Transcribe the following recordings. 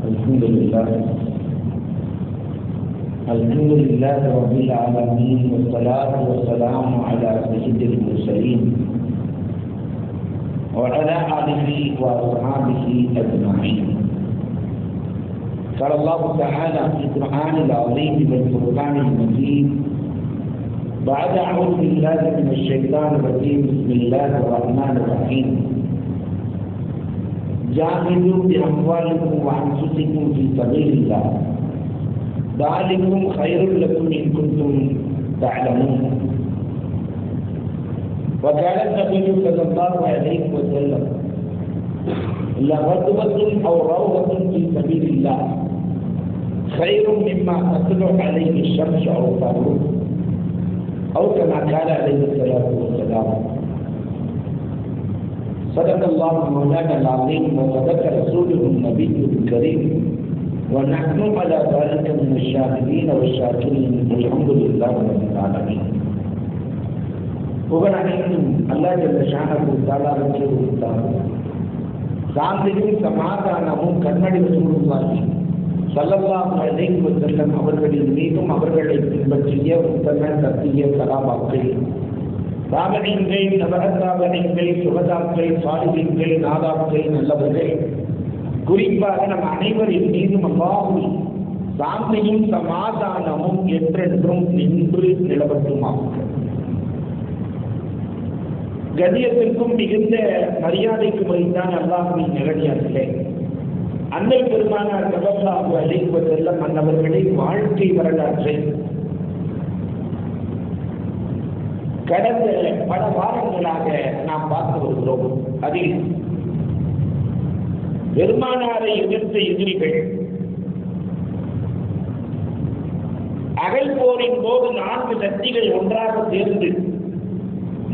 الحمد لله رب العالمين والصلاة والسلام على سيد المرسلين وعلى آله وأصحابه أجمعين. قال الله تعالى في القرآن العظيم والفرقان المجيد بعد أعوذ بالله من الشيطان الرجيم بسم الله الرحمن الرحيم جاهدوا بأموالكم وأنفسكم في سبيل الله ذلكم خير لكم إن كنتم تعلمون. وقال النبي صلى الله عليه وسلم لغدوة أو روضة في سبيل الله خير مما تطلع عليه الشمس أو تغرب أو كما قال عليه الصلاة والسلام. صدق الله مولانا العظيم وصدق رسوله النبي الكريم ونحن على ذلك من الشاهدين والشاكرين والحمد لله رب العالمين. புகழனைத்தும் அல்லாஹ் ஜல்ல ஷானஹு தஆலாவுக்கு உரித்தாகும். சாந்தியும் சமாதானமும் கண்மணி ரசூலுல்லாஹி ஸல்லல்லாஹு அலைஹி வஸல்லம் அவர்களின் மீதும் அவர்களை பின்பற்றிய உத்தம சத்திய சகாபாக்கள், தாபீன்கள், தபஅத்தாபீன்கள், சுஹதாக்கள், சாலிஹீன்கள், நாதாக்கள், நல்லவர்கள், குறிப்பாக நம் அனைவரின் மீதும் அல்லாஹ்வின் சாந்தியும் சமாதானமும் என்றென்றும் நின்று நிலவட்டுமாக. கண்ணியத்திற்கும் மிகுந்த மரியாதைக்கு வைத்தான் அல்லாஹ்வின் நிகழ்ச்சியார்களே, அன்னை பெருமானார் ஸல்லல்லாஹு அலைஹி வஸல்லம் அன்னவர்களின் வாழ்க்கை வரலாற்றை கடந்த பல வாரங்களாக நாம் பார்த்து வருகிறோம். அதில் பெருமானாரை எதிர்த்த எதிரிகள் அகல் போரின் போது 4 சக்திகள் ஒன்றாக சேர்ந்து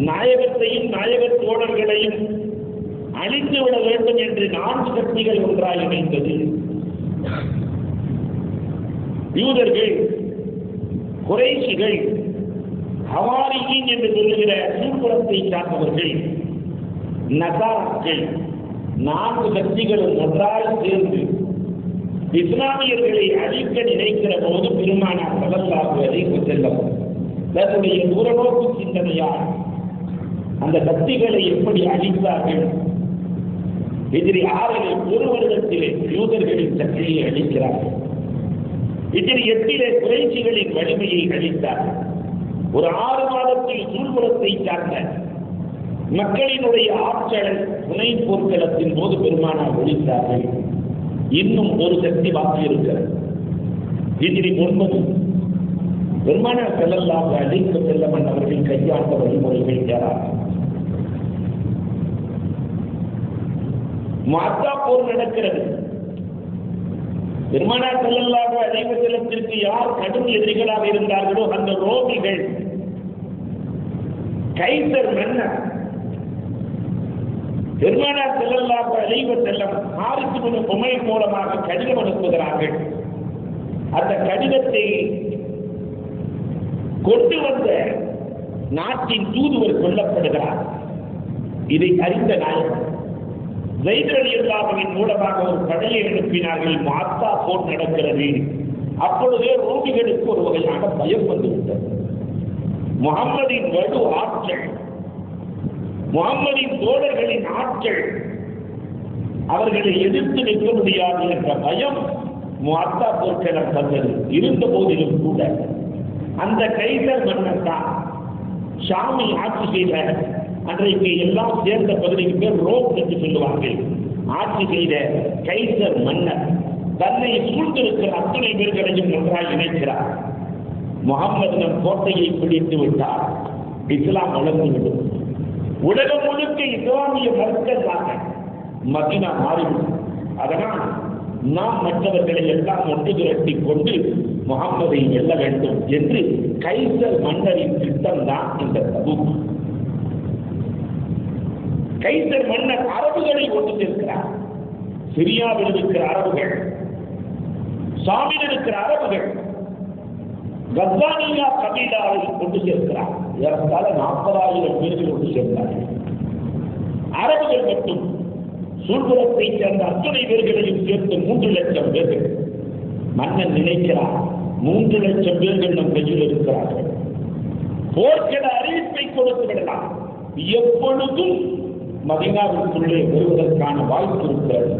நாயகத்தையும் நாயகத் தோழர்களையும் அழித்துவிட வேண்டும் என்று 4 சக்திகள் ஒன்றாக இணைந்தது. யூதர்கள், குறைஷிகள், ஹவாரியின் என்று சொல்லுகிற சூழ்புறத்தை சார்ந்தவர்கள், நசாராக்கள், 4 சக்திகளும் ஒன்றாக சேர்ந்து இஸ்லாமியர்களை அழிக்க நினைக்கிற போது பெருமானார் ஸல்லல்லாஹு அலைஹி வஸல்லம் தன்னுடைய தூரநோக்கு சிந்தனையால் அந்த சக்திகளை எப்படி அழித்தார்கள், எதிரி 6 ஒரு வருடத்திலே யூதர்களின் சக்தியை அழிக்கிறார்கள், எதிரி 8 குறைஷிகளின் வலிமையை அழித்தார்கள், ஒரு 6 மாதத்தில் சூழ்புறத்தை சார்ந்த மக்களினுடைய ஆற்றல் துணை போர்க்களத்தின் போது பெருமானார் ஒழித்தார்கள். இன்னும் ஒரு சக்தி பாக்கி இருக்கிறது. எதிரி 9 பெருமானார் ஸல்லல்லாஹு அலைஹி வஸல்லம் அவர்கள் கையாண்ட வழிமுறைகள் யாராக மாத்தா போர் நடக்கிறது. பெருமானார் ஸல்லல்லாஹு அலைஹி வஸல்லத்திற்கு யார் கடும் எதிரிகளாக இருந்தார்களோ அந்த ரோமிகள், கைசர் மன்னர் பெருமானார் ஸல்லல்லாஹு அலைஹி வஸல்லம் ஹாரிஸ் இப்னு உமைர் மூலமாக கடிதம் அனுப்புகிறார்கள். அந்த கடிதத்தை கொண்டு வந்த நாட்டின் தூதுவர் கொல்லப்படுகிறார். இதை அறிந்த நாயகர் ஸைத் ரலியல்லாஹு அன்ஹு மூலமாக ஒரு படையை அனுப்பினார்கள். மாத்தா போர் நடக்கிறது. அப்பொழுதே ரோமிகளுக்கு ஒரு வகையான பயம் வந்துவிட்டது. முஹம்மதின் வலு ஆற்றல், முஹம்மதின் தோழர்களின் ஆற்றல், அவர்களை எதிர்த்து நிற்க முடியாது என்ற பயம் மாத்தா போர்க்களம் வந்தது. இருந்த போதிலும் கூட அந்த கைசர் மன்னர் தான் ஷாமில் ஆட்சி செய்த, அன்றைக்கு எல்லாம் சேர்ந்த பகுதிக்கு பேர் ரோம் என்று சொல்லுவார்கள், ஆட்சி செய்த கைசர் மன்னர் தன்னை சூழ்ந்திருக்கிற அத்தனை பேர்களையும் ஒன்றாக இணைக்கிறார். முகம்மது நம் கோட்டையை பிடித்து விட்டார், இஸ்லாம் வளர்ந்துவிடும், உலகம் முழுக்க இஸ்லாமிய மர்க்கஸாக மதீனா மாறிவிடும். அதனால் நாம் மற்றவர்களை எல்லாம் ஒன்று திரட்டி கொண்டு முகம்மதை வெல்ல வேண்டும் என்று கைசர் மன்னரின் திட்டம் தான் இந்த தபூக். கைசர் மன்னர் அரபுகளை ஒன்று சேர்க்கிறார். சிரியாவில் இருக்கிற அரபுகள், ஷாமில் இருக்கிற அரபுகள், கஸ்ஸானியா கபீலாவை கொண்டு சேர்க்கிறார். ஏறத்தாழ 40,000 பேர்கள் கொண்டு சேர்ந்தார்கள். அரபுகள் மட்டும் சூழ்புறத்தை சேர்ந்த அத்துணை பேர்களையும் சேர்த்து 3 லட்சம் பேர்கள். மன்னன் நினைக்கிறார் 3 லட்சம் பேர்கள் நம் கையில் இருக்கிறார்கள், போர்க்கிட அறிவிப்பை கொடுத்து விடலாம், எப்பொழுதும் மதீனாவுக்குள்ளே வருவதற்கான வாய்ப்பு இருக்கிறது.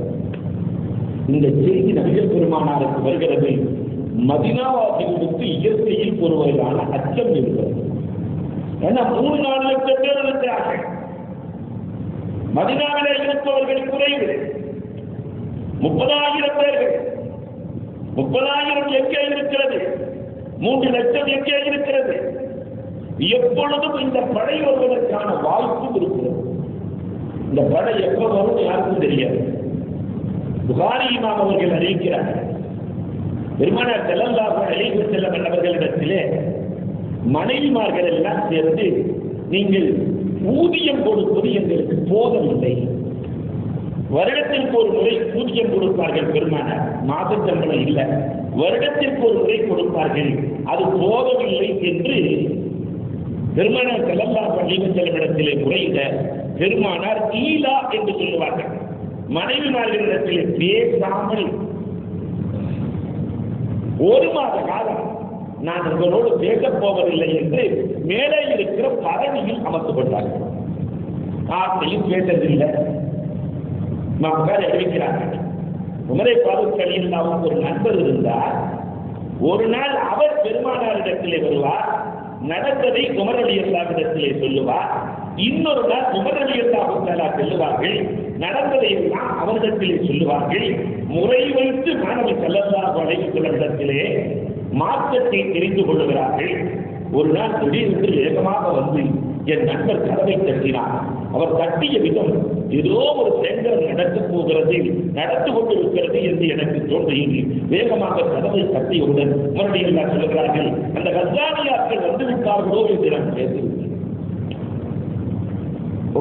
இந்த செய்தி நபிகள் பெருமானாருக்கு வருகிறது. மதீனாவாசிகளுக்கு இயற்கையில் ஒரு வகையான அச்சம் இருக்கிறது. ஏன்னா 3-4 லட்சம் பேர் இருக்கிறார்கள். மதீனாவிலே இருப்பவர்கள் குறைவு 30,000 பேர்கள். 30,000 எங்கே இருக்கிறது? 3 லட்சம் எங்கே இருக்கிறது? எப்பொழுதும் இந்த படை வருவதற்கான வாய்ப்பு இருக்கிறது. இந்த படை எப்ப வரும் யாருக்கும் தெரியாது. புகாரி இமாம் அவர்கள் அறிவிக்கிறார்கள், பெருமானார் ஸல்லல்லாஹு அலைஹி வஸல்லம் அவர்களிடத்திலே மனைவிமார்கள் எல்லாம் சேர்ந்து, நீங்கள் ஊதியம் கொடுப்பது எங்களுக்கு போதவில்லை, வருடத்திற்கு ஒரு முறை ஊதியம் கொடுப்பார்கள் பெருமானார், மாத சம்பளம் இல்லை, வருடத்திற்கு ஒரு முறை கொடுப்பார்கள், அது போதவில்லை என்று பெருமானார் ஸல்லல்லாஹு அலைஹி வஸல்லம் இடத்திலே முறையிட பெருமானார் ஈலா என்று சொல்லுவார்கள். மனைவிமார்களிடத்திலே பேசாமல் 1 மாத காலம் நான் உங்களோடு பேசப் போவதில்லை என்று மேலே இருக்கிற பரணியில் அமர்த்தப்பட்டார்கள். ஆசையும் பேசவில்லை. மக்கள் அறிவிக்கிறார்கள், உமரை ஃபாரூக் ரலியல்லாஹு அன்ஹு ஒரு நண்பர் இருந்தார். ஒரு நாள் அவர் பெருமானாரிடத்திலே வருவார், நடந்ததை உமர் ரலியல்லாஹு இடத்திலே சொல்லுவார். இன்னொரு நாள் உமர் ரலியல்லாஹு தஆலா சொல்லுவார்கள், நடந்ததை எல்லாம் அவரிடத்திலே சொல்லுவார்கள். முறை வைத்து மாணவி ஸல்லல்லாஹு அலைஹி வஸல்லம் இடத்திலே மாற்றத்தை தெரிந்து கொள்ளுகிறார்கள். ஒரு நாள் திடீரென்று வேகமாக வந்து என் நண்பர் கதவை தட்டினார். அவர் தட்டிய விதம் ஏதோ ஒரு செங்கல் நடந்து கொண்டிருக்கிறது என்று எனக்கு தோன்றியது. வேகமாக கதவை தட்டியவுடன் மறுபடியும் சொல்லுகிறார்கள், அந்த கஸ்ஸானியாக்கள் வந்துவிட்டார்களோ என்று நான் பேசுகிறேன்.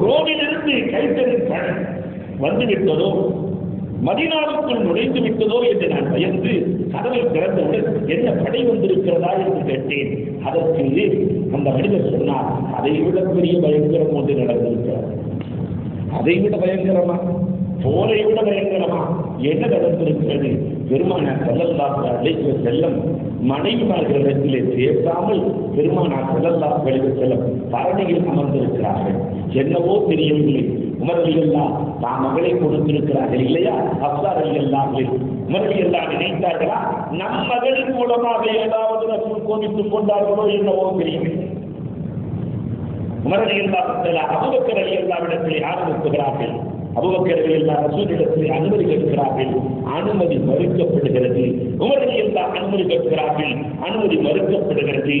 ரோமிலிருந்து கைத்தறின் பணம் வந்துவிட்டதோ, மதீனாவுக்குள் நுழைந்து விட்டதோ என்று நான் பயந்து கதவை திறந்தவுடன் என்ன படை வந்திருக்கிறதா என்று கேட்டேன். அதற்கு அந்த மனிதர் சொன்னார், அதைவிட பெரிய பயங்கரம் ஒன்று நடந்திருக்கிறது. அதைவிட பயங்கரமா? போரை விட பயங்கரமா? என்ன நடந்திருக்கிறது? பெருமானார் ஸல்லல்லாஹு அலைஹி வஸல்லம் மனைவிமார்களிடத்திலே பேசாமல் பெருமானார் ஸல்லல்லாஹு அலைஹி வஸல்லம் பரணியில் அமர்ந்திருக்கிறார்கள். என்னவோ தெரியவில்லை. உமர் ரலியல்லாஹு தாம் மகளை கொடுத்திருக்கிறார்கள் இல்லையா? ஹப்ஸா ரலியல்லாஹு உமர் ரலியல்லாஹு நினைத்தார்களா, நம் மகளின் மூலமாக ஏதாவது ரசூல் கோபித்துக் கொண்டார்களோ என்னவோ தெரியவில்லை. உமர் ரலியல்லாஹு தஆலா அபூபக்கர் ரலியல்லாஹு இடத்திலே ஆரம்பிக்கிறார்கள். அபூபக்கர் ரலியல்லாஹு ரசூலிடத்திலே அனுமதி கேட்கிறார்கள். அனுமதி மறுக்கப்படுகிறது. உமர் ரலியல்லாஹு அனுமதி கேட்கிறார்கள். அனுமதி மறுக்கப்படுகிறது.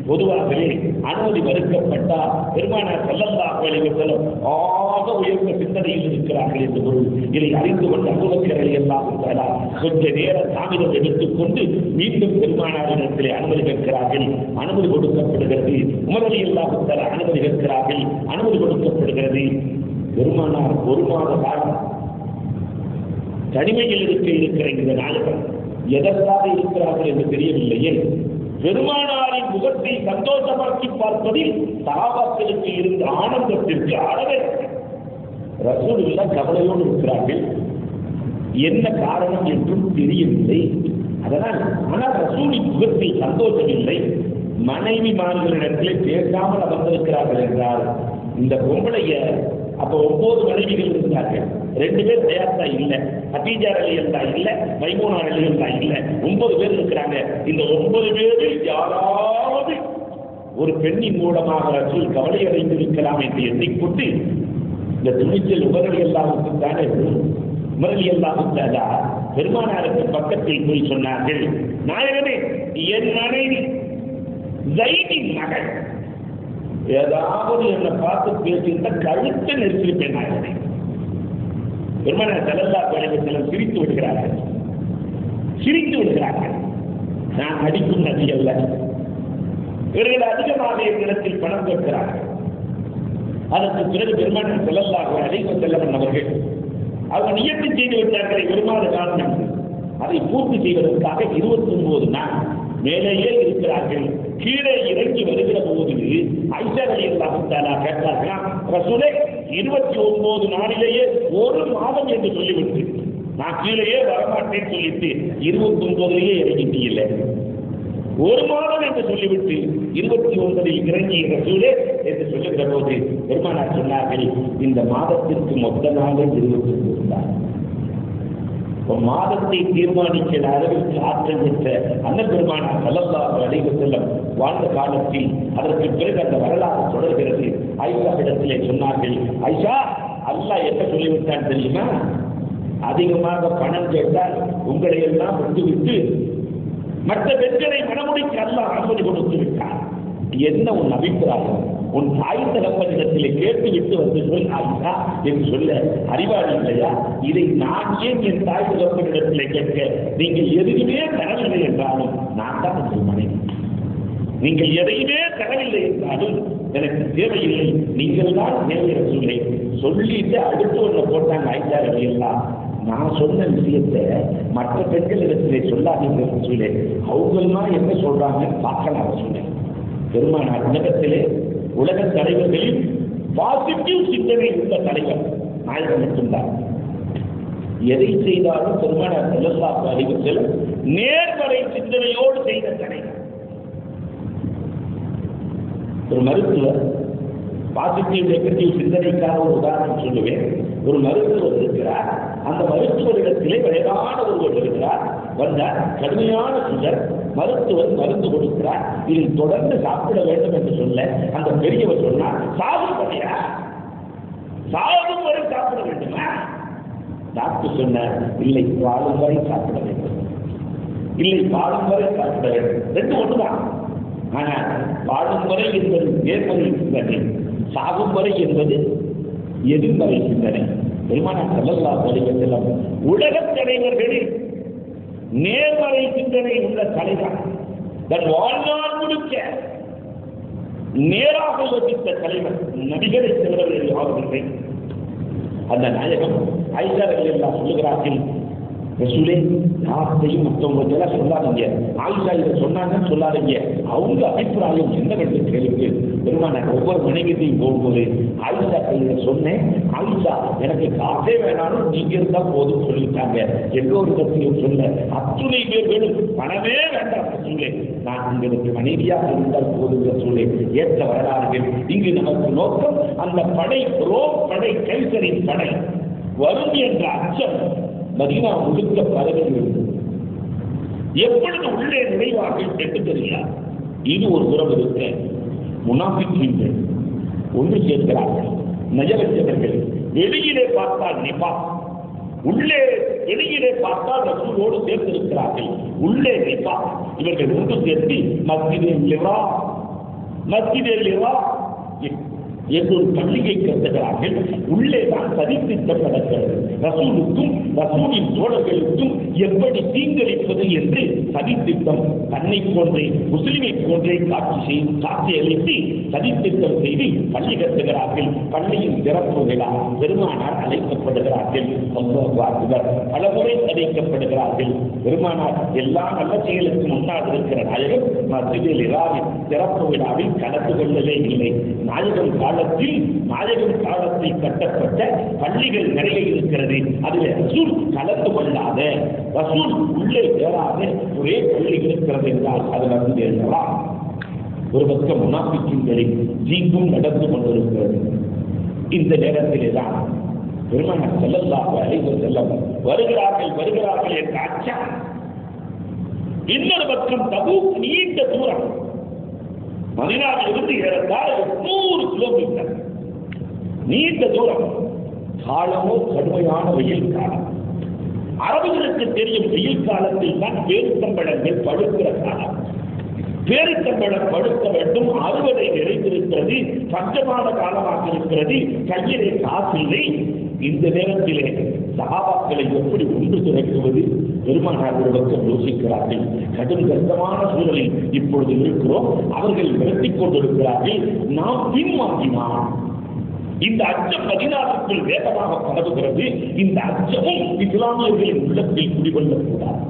பொதுவாகவே அனுமதி மறுக்கப்பட்டால் பெருமானார் ஸல்லல்லாஹு அலைஹி வஸல்லம் ஆக உயர்ந்த சிந்தனையில் இருக்கிறார்கள் என்று பொருள். இதை அறிந்து கொண்ட அபூபக்கர் ரலியல்லாஹு தஆலா கொஞ்ச நேரம் தாமதம் எடுத்துக்கொண்டு மீண்டும் பெருமானாரிடத்திலே அனுமதி கேட்கிறார்கள். அனுமதி கொடுக்கப்படுகிறது. உமர் ரலியல்லாஹு தஆலா அனுமதி கேட்கிறார்கள். அனுமதி கொடுக்கப்படுகிறது. பெருமானார் 1 மாத காலம் தனிமையில் இருக்கிற இந்த நாயகம் எதற்காக இருக்கிறார்கள் என்று தெரியவில்லையே. பெருமானாரின் முகத்தை சந்தோஷமாக்கி பார்ப்பதில் சஹாபாக்களுக்கு இருந்த ஆனந்தத்திற்கு அளவே. ரசூலுல்லாஹ் கவலையோடு இருக்கிறார்கள். என்ன காரணம் என்றும் தெரியவில்லை. அதனால் ஆனால் ரசூலின் முகத்தில் சந்தோஷம் இல்லை. மனைவிமார்களிடத்திலே பேசாமல் அமர்ந்திருக்கிறார்கள் என்றால் இந்த பொம்பளைய அப்ப 9 மனைவிகள் இருந்தார்கள். 2 பேர் தயாரா இல்ல, ஹதீஜா ரலியல்லாஹு இல்ல, மைமூனா ரலியல்லாஹு இல்ல, 9 பேர் இருக்கிறாங்க. இந்த 9 பேரில் யாராவது ஒரு பெண்ணின் மூலமாக ரசூல் கவலை அடைந்திருக்கலாம் என்று எண்ணிக்கொண்டு இந்த துணிச்சல் உமர் ரலியல்லாஹு தானே. உமர் ரலியல்லாஹு தஆலா பெருமானாருக்கு பக்கத்தில் போய் சொன்னார்கள், நாயகமே, என் மனைவி ஸைதின் மகள் ஏதாவது என்னை பார்த்து பேசியிருந்த கழுத்தை நெரிச்சிருப்பேன். நாயகமே, பெருமானார் ஸல்லல்லாஹு அலைஹி வஸல்லம் சிரித்து விடுகிறார்கள். நான் அடிக்கும் நபி அல்ல. இவர்கள் அதிகமாக என்னிடத்தில் பணம் கேட்கிறார்கள். அதற்கு பிறகு பெருமானார் ஸல்லல்லாஹு அலைஹி வஸல்லம் அவர்கள் அவங்க நியத்து செய்து விட்டார்கள் 1 மாத காலம் என்று. அதை பூர்த்தி செய்வதற்காக 29 நாள் மேலேயே இருக்கிறார்கள். கீழே இறங்கி வருகிற போது ஆயிஷா ரலியல்லாஹு தஆலா கேட்டார்களாம், ரசூலே 29 நாளிலேயே ஒரு மாதம் என்று சொல்லிவிட்டு நான் கீழேயே வரமாட்டேன்னு சொல்லிட்டு 29 இறங்கிட்டீங்கல்ல, ஒரு மாதம் என்று சொல்லிவிட்டு 29 இறங்கிய ரசூலே என்று சொல்லுகிற போது பெருமானார் சொன்னார்கள், இந்த மாதத்திற்கு மொத்த நாளே 29 தான். மாதத்தை தீர்மானிக்கிற அளவிற்கு ஆற்றல் பெற்ற அந்த பெருமானார் ஸல்லல்லாஹு அலைஹி வஸல்லம் வாழ்ந்த காலத்தில் அதற்கு பிறகு அந்த வரலாறு தொடர்கிறது. ஆயிஷா இடத்திலே சொன்னார்கள், ஆயிஷா, அல்லாஹ் என்ன சொல்லிவிட்டான் தெரியுமா? அதிகமாக பணம் கேட்டால் உங்களை எல்லாம் விட்டுவிட்டு மற்ற பெண்களை மனமுடிக்க அல்லாஹ் அனுமதி கொடுத்து விட்டார். என்ன உன் அபிப்பிராயம்? உன் தாய் தகப்பனிடத்திலே கேட்டுவிட்டு வந்து சொல் ஆயிஷா என்று சொல்ல அறிவாளி இல்லையா? இதை நான் ஏன் என் தாய் தகப்பனிடத்திலே கேட்க? நீங்கள் எதுவுமே தரவில்லை என்றாலும் நான் தான் உங்கள் மனைவி. நீங்கள் எதையுமே தரவில்லை என்றாலும் எனக்கு தேவையில்லை, நீங்கள் தான் தேவையை சொல்லிட்டு அடுத்து ஒன்று போட்டாங்க. ஆயிஷா ரலியல்லாஹு நான் சொன்ன விஷயத்தை மற்ற பெண்களிடத்திலே சொல்லாதீங்க சொல்லி அவங்கெல்லாம் என்ன சொல்றாங்க பார்க்கலாம் சொன்னேன். பெருமானார் உலகத்திலே உலக தலைவர்களில் பாசிட்டிவ் சிந்தனை உள்ள தலைவர் நாயகம் மட்டும்தான். எதை செய்தாலும் பெருமானார் ஸல்லல்லாஹு அலைஹி வஸல்லம் நேர்மறை சிந்தனையோடு செய்த தலைவர். ஒரு மருத்துவர் பாசிட்டிவ் நெகட்டிவ் சிந்தனைக்கான ஒரு உதாரணம் சொல்லுவேன். ஒரு மருத்துவர் இருக்கிறார், அந்த மருத்துவரிடத்திலே வயதான ஒருவர் இருக்கிறார். வந்தார், கடுமையான சுகர். மருத்துவர் மருந்து கொடுக்கிறார், இதை தொடர்ந்து சாப்பிட வேண்டும் என்று சொல்ல அந்த பெரியவர் சொன்னார், சாகும் வரையா, சாகும் வரை சாப்பிட வேண்டுமா? டாக்டர் சொன்னார், இல்லை வாழும் வரை சாப்பிட வேண்டும். இல்லை வாழும் வரை சாப்பிட வேண்டும். ரெண்டு ஒன்றுதான். ஆனால் வாழும் வரை என்பது நேர்மறை சிந்தனை, சாகும் வரை என்பது எதிர்மறை சிந்தனை. பெருமானார் ஸல்லல்லாஹு அலைஹி வஸல்லம் உலக தலைவர்களில் நேர்மறை சிந்தனை உள்ள தலைவர், தன் வாழ்நாள் முழுக்க நேராக யோசித்த தலைவர் நபிகளை செல்வர்கள் யாரும் இல்லை. அந்த நாயகம் ஆயிஷா ரலியல்லாஹு சொல்லுகிறார்கள், ரசூலே யார்த்தையும் மற்றவங்க சொல்லாதீங்க, ஆயிஷா இதை சொன்னாங்கன்னு சொல்லாதீங்க, அவங்க அபிப்பிராயம் என்னவென்று கேளுங்க. பெருமானார் ஒவ்வொரு மனைவியையும் போகும்போது ஆயிஷா கையில சொன்னேன், ஆயிஷா எனக்கு காசே வேணாலும் நீங்க இருந்தா போதும் சொல்லிட்டாங்க. எல்லோருக்கும் சொல்ல அத்துணை பேர்களும் பணமே வேண்டாம் சொல்லு, நான் உங்களுக்கு மனைவியாக இருந்தால் போதுங்க சொல்லு. ஏற்ற வரலாறுகள் இங்கு நமக்கு நோக்கம் அந்த படை, ரோம் படை, கைசரின் படை வரும் என்ற அச்சம் மதீனா முழுக்க பரவி எப்பொழுது உள்ளே நுழைவார்கள் என்று தெரியாது. இது ஒரு புறம் இருக்க முனாஃபிக்கீன்கள் ஒன்று சேர்க்கிறார்கள், நஜவச்சவர்கள். வெளியிலே பார்த்தால் நிபா, உள்ளே வெளியிலே பார்த்தால் ரசூலோடு சேர்த்திருக்கிறார்கள். உள்ளே நிபா. இவர்கள் ஒன்று சேர்த்து மஸ்ஜிதே லிவா என்று ஒரு பள்ளியை கட்டுகிறார்கள். உள்ளே தான் சதித்திட்டம் நடக்கிறது. ரசூலுக்கும் ரசூலின் தோழர்களுக்கும் எப்படி தீங்களிப்பது என்று சதித்திட்டம் தன்னை போன்றே முஸ்லிமை போன்றே காட்சி அளித்து சதித்திட்டம் செய்து பள்ளி கட்டுகிறார்கள். பள்ளியின் திறப்பு விழா பெருமானார் அழைக்கப்படுகிறார்கள். பலமுறை அழைக்கப்படுகிறார்கள். பெருமானார் எல்லா நல்ல செயலுக்கு முன்னால் இருக்கிற நாயகம் மஸ்ஜிதில் இராவின் திறப்பு விழாவில் கலந்து கொள்ளவே இல்லை. நாயகம் காலத்தில் கட்டப்பட்ட பள்ளிகள் நிறைய இருக்கிறது. அதில் ரசூல் கலந்து கொள்ளாத, ரசூல் உள்ளே சேராத ஒரே பள்ளி இருக்கிறது என்றால் அதில் வந்து எழுதலாம். ஒரு பக்கம் முனாஃபிக்கீன்களின் ஜீங்கும் நடந்து கொண்டிருக்கிறது. இந்த நேரத்திலே தான் பெருமானார் ஸல்லல்லாஹு அலைஹி வஸல்லம் வருகிறார்கள் என்ற அச்சம். இன்னொரு பக்கம் தபூக் நீண்ட தூரம், மதீனாவிலிருந்து ஏறத்தாழ 100 கிலோமீட்டர் நீண்ட தூரம். காலமோ கடுமையான வெயில் காலம். அரபுகளுக்கு தெரியும் வெயில் காலத்தில் தான் பேரித்தம்பழங்கள் பழுக்கிற காலம். பேரித்தம்பழம் பழுக்க வேண்டும், அறுவடை நிறைந்திருக்கிறது, பஞ்சமான காலமாக இருக்கிறது, கையிலே காசில்லை. இந்த நேரத்திலே சஹாபாக்களை எப்படி ஒன்று திரட்டுவது? பெருமானார் ஒரு பக்கம் யோசிக்கிறார்கள். கடும் கஷ்டமான சூழலில் இப்பொழுது இருக்கிறோம், அவர்கள் விரட்டிக் கொண்டிருக்கிறார்கள், நாம் பின்வாங்கினால் இந்த அச்சம் மதீனாவுக்குள் வேகமாக பரவுகிறது. இந்த அச்சமும் இஸ்லாமியர்களின் உள்ளத்தில் குடிகொள்ளக்கூடாது.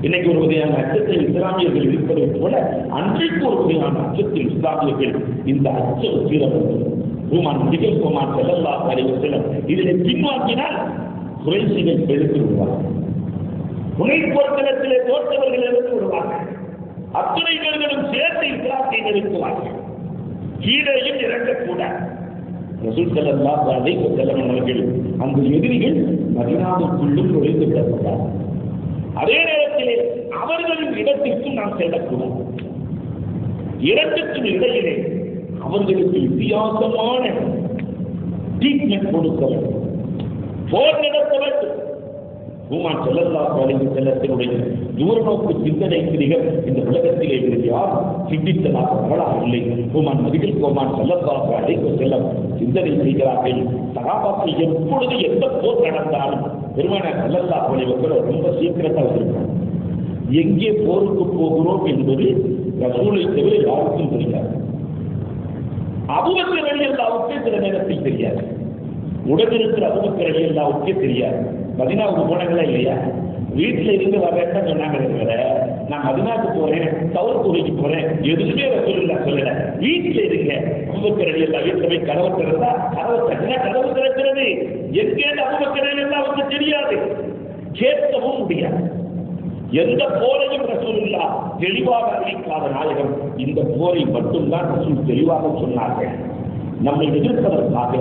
இன்னைக்கு ஒரு வகையான அச்சத்தை இஸ்லாமியர்கள் இருப்பதை போல அன்றைக்கு ஒரு வகையான அச்சத்தில் இஸ்லாமியர்கள் இந்த அச்சம் தீர வேண்டும். நபிகள் கோமான் ஸல்லல்லாஹு அலைஹி வஸல்லம் இதில் பின்வாங்கினால் குறைஷிகள் பெருத்து விடுவார்கள். துணை போர்க்களத்திலே தோற்றவர்கள் எடுத்து விடுவார்கள். அத்துணை பேர்களும் சேர்த்து இஸ்லாத்தை நிறுத்துவார்கள். கீழேயும் இறங்கக்கூடாது. ரசூல் ஸல்லல்லாஹு அலைஹி வஸல்லம் அவர்கள் அந்த எதிரிகள் மதீனாவுக்குள்ளும் நுழைந்து விடப்பட்டார். அதே நேரத்திலே அவர்களின் இடத்திற்கும் நாம் செல்லக்கூடாது. இரண்டுக்கும் இடையிலே அவர்களுக்கு வித்தியாசமான ட்ரீட்மெண்ட் கொடுக்க வேண்டும், போர் நடத்த வேண்டும். பூமான் ஸல்லல்லாஹு அலைஹி வஸல்லத்தினுடைய தூரநோக்கு சிந்தனைகள் இந்த உலகத்திலே யாரும் சிந்தித்ததாக வரலாறில்லை. பூமான் நபிகள் கோமான் ஸல்லல்லாஹு அலைஹி வஸல்லம் சிந்தனை செய்கிறார்கள். சஹாபாக்கள் எப்பொழுது எந்த போர் நடந்தாலும் பெருமானார் ஸல்லல்லாஹு அலைஹி வஸல்லம் ரொம்ப சீக்கிரமாக வந்திருக்கிறார். எங்கே போருக்கு போகிறோம் என்பது ரசூலை தவிர யாருக்கும் தெரியாது. அபூபக்கர் ரலியல்லாஹு சில நேரத்தில் தெரியாது. உடனிருக்கிற அபூபக்கர் ரலியல்லாஹு தெரியாது. மதீனாவுக்கு போனாங்களா இல்லையா? வீட்டில் இருந்து வரேன்னு சொன்னாங்க. நான் மதீனாவுக்கு போறேன், தௌர் துறைக்கு போறேன், எதுவுமே ரசூலுல்லாஹ் சொல்லல. வீட்டில் இருக்க அபூபக்கர் ரலியல்லாஹு வீட்டில் போய் கதவை திறந்தா கதவை தட்டினா கதவு திறக்கிறது. எங்கே அபூபக்கர் ரலியல்லாஹு தெரியாது, கேட்கவும் முடியாது. எந்த போரையும் ரசூலுல்லாஹ் தெளிவாக அறிவிக்காத நாயகம் இந்த போரை மட்டும்தான் ரசூல் தெளிவாக சொன்னார்கள். நம்மை எதிர்ப்பதற்காக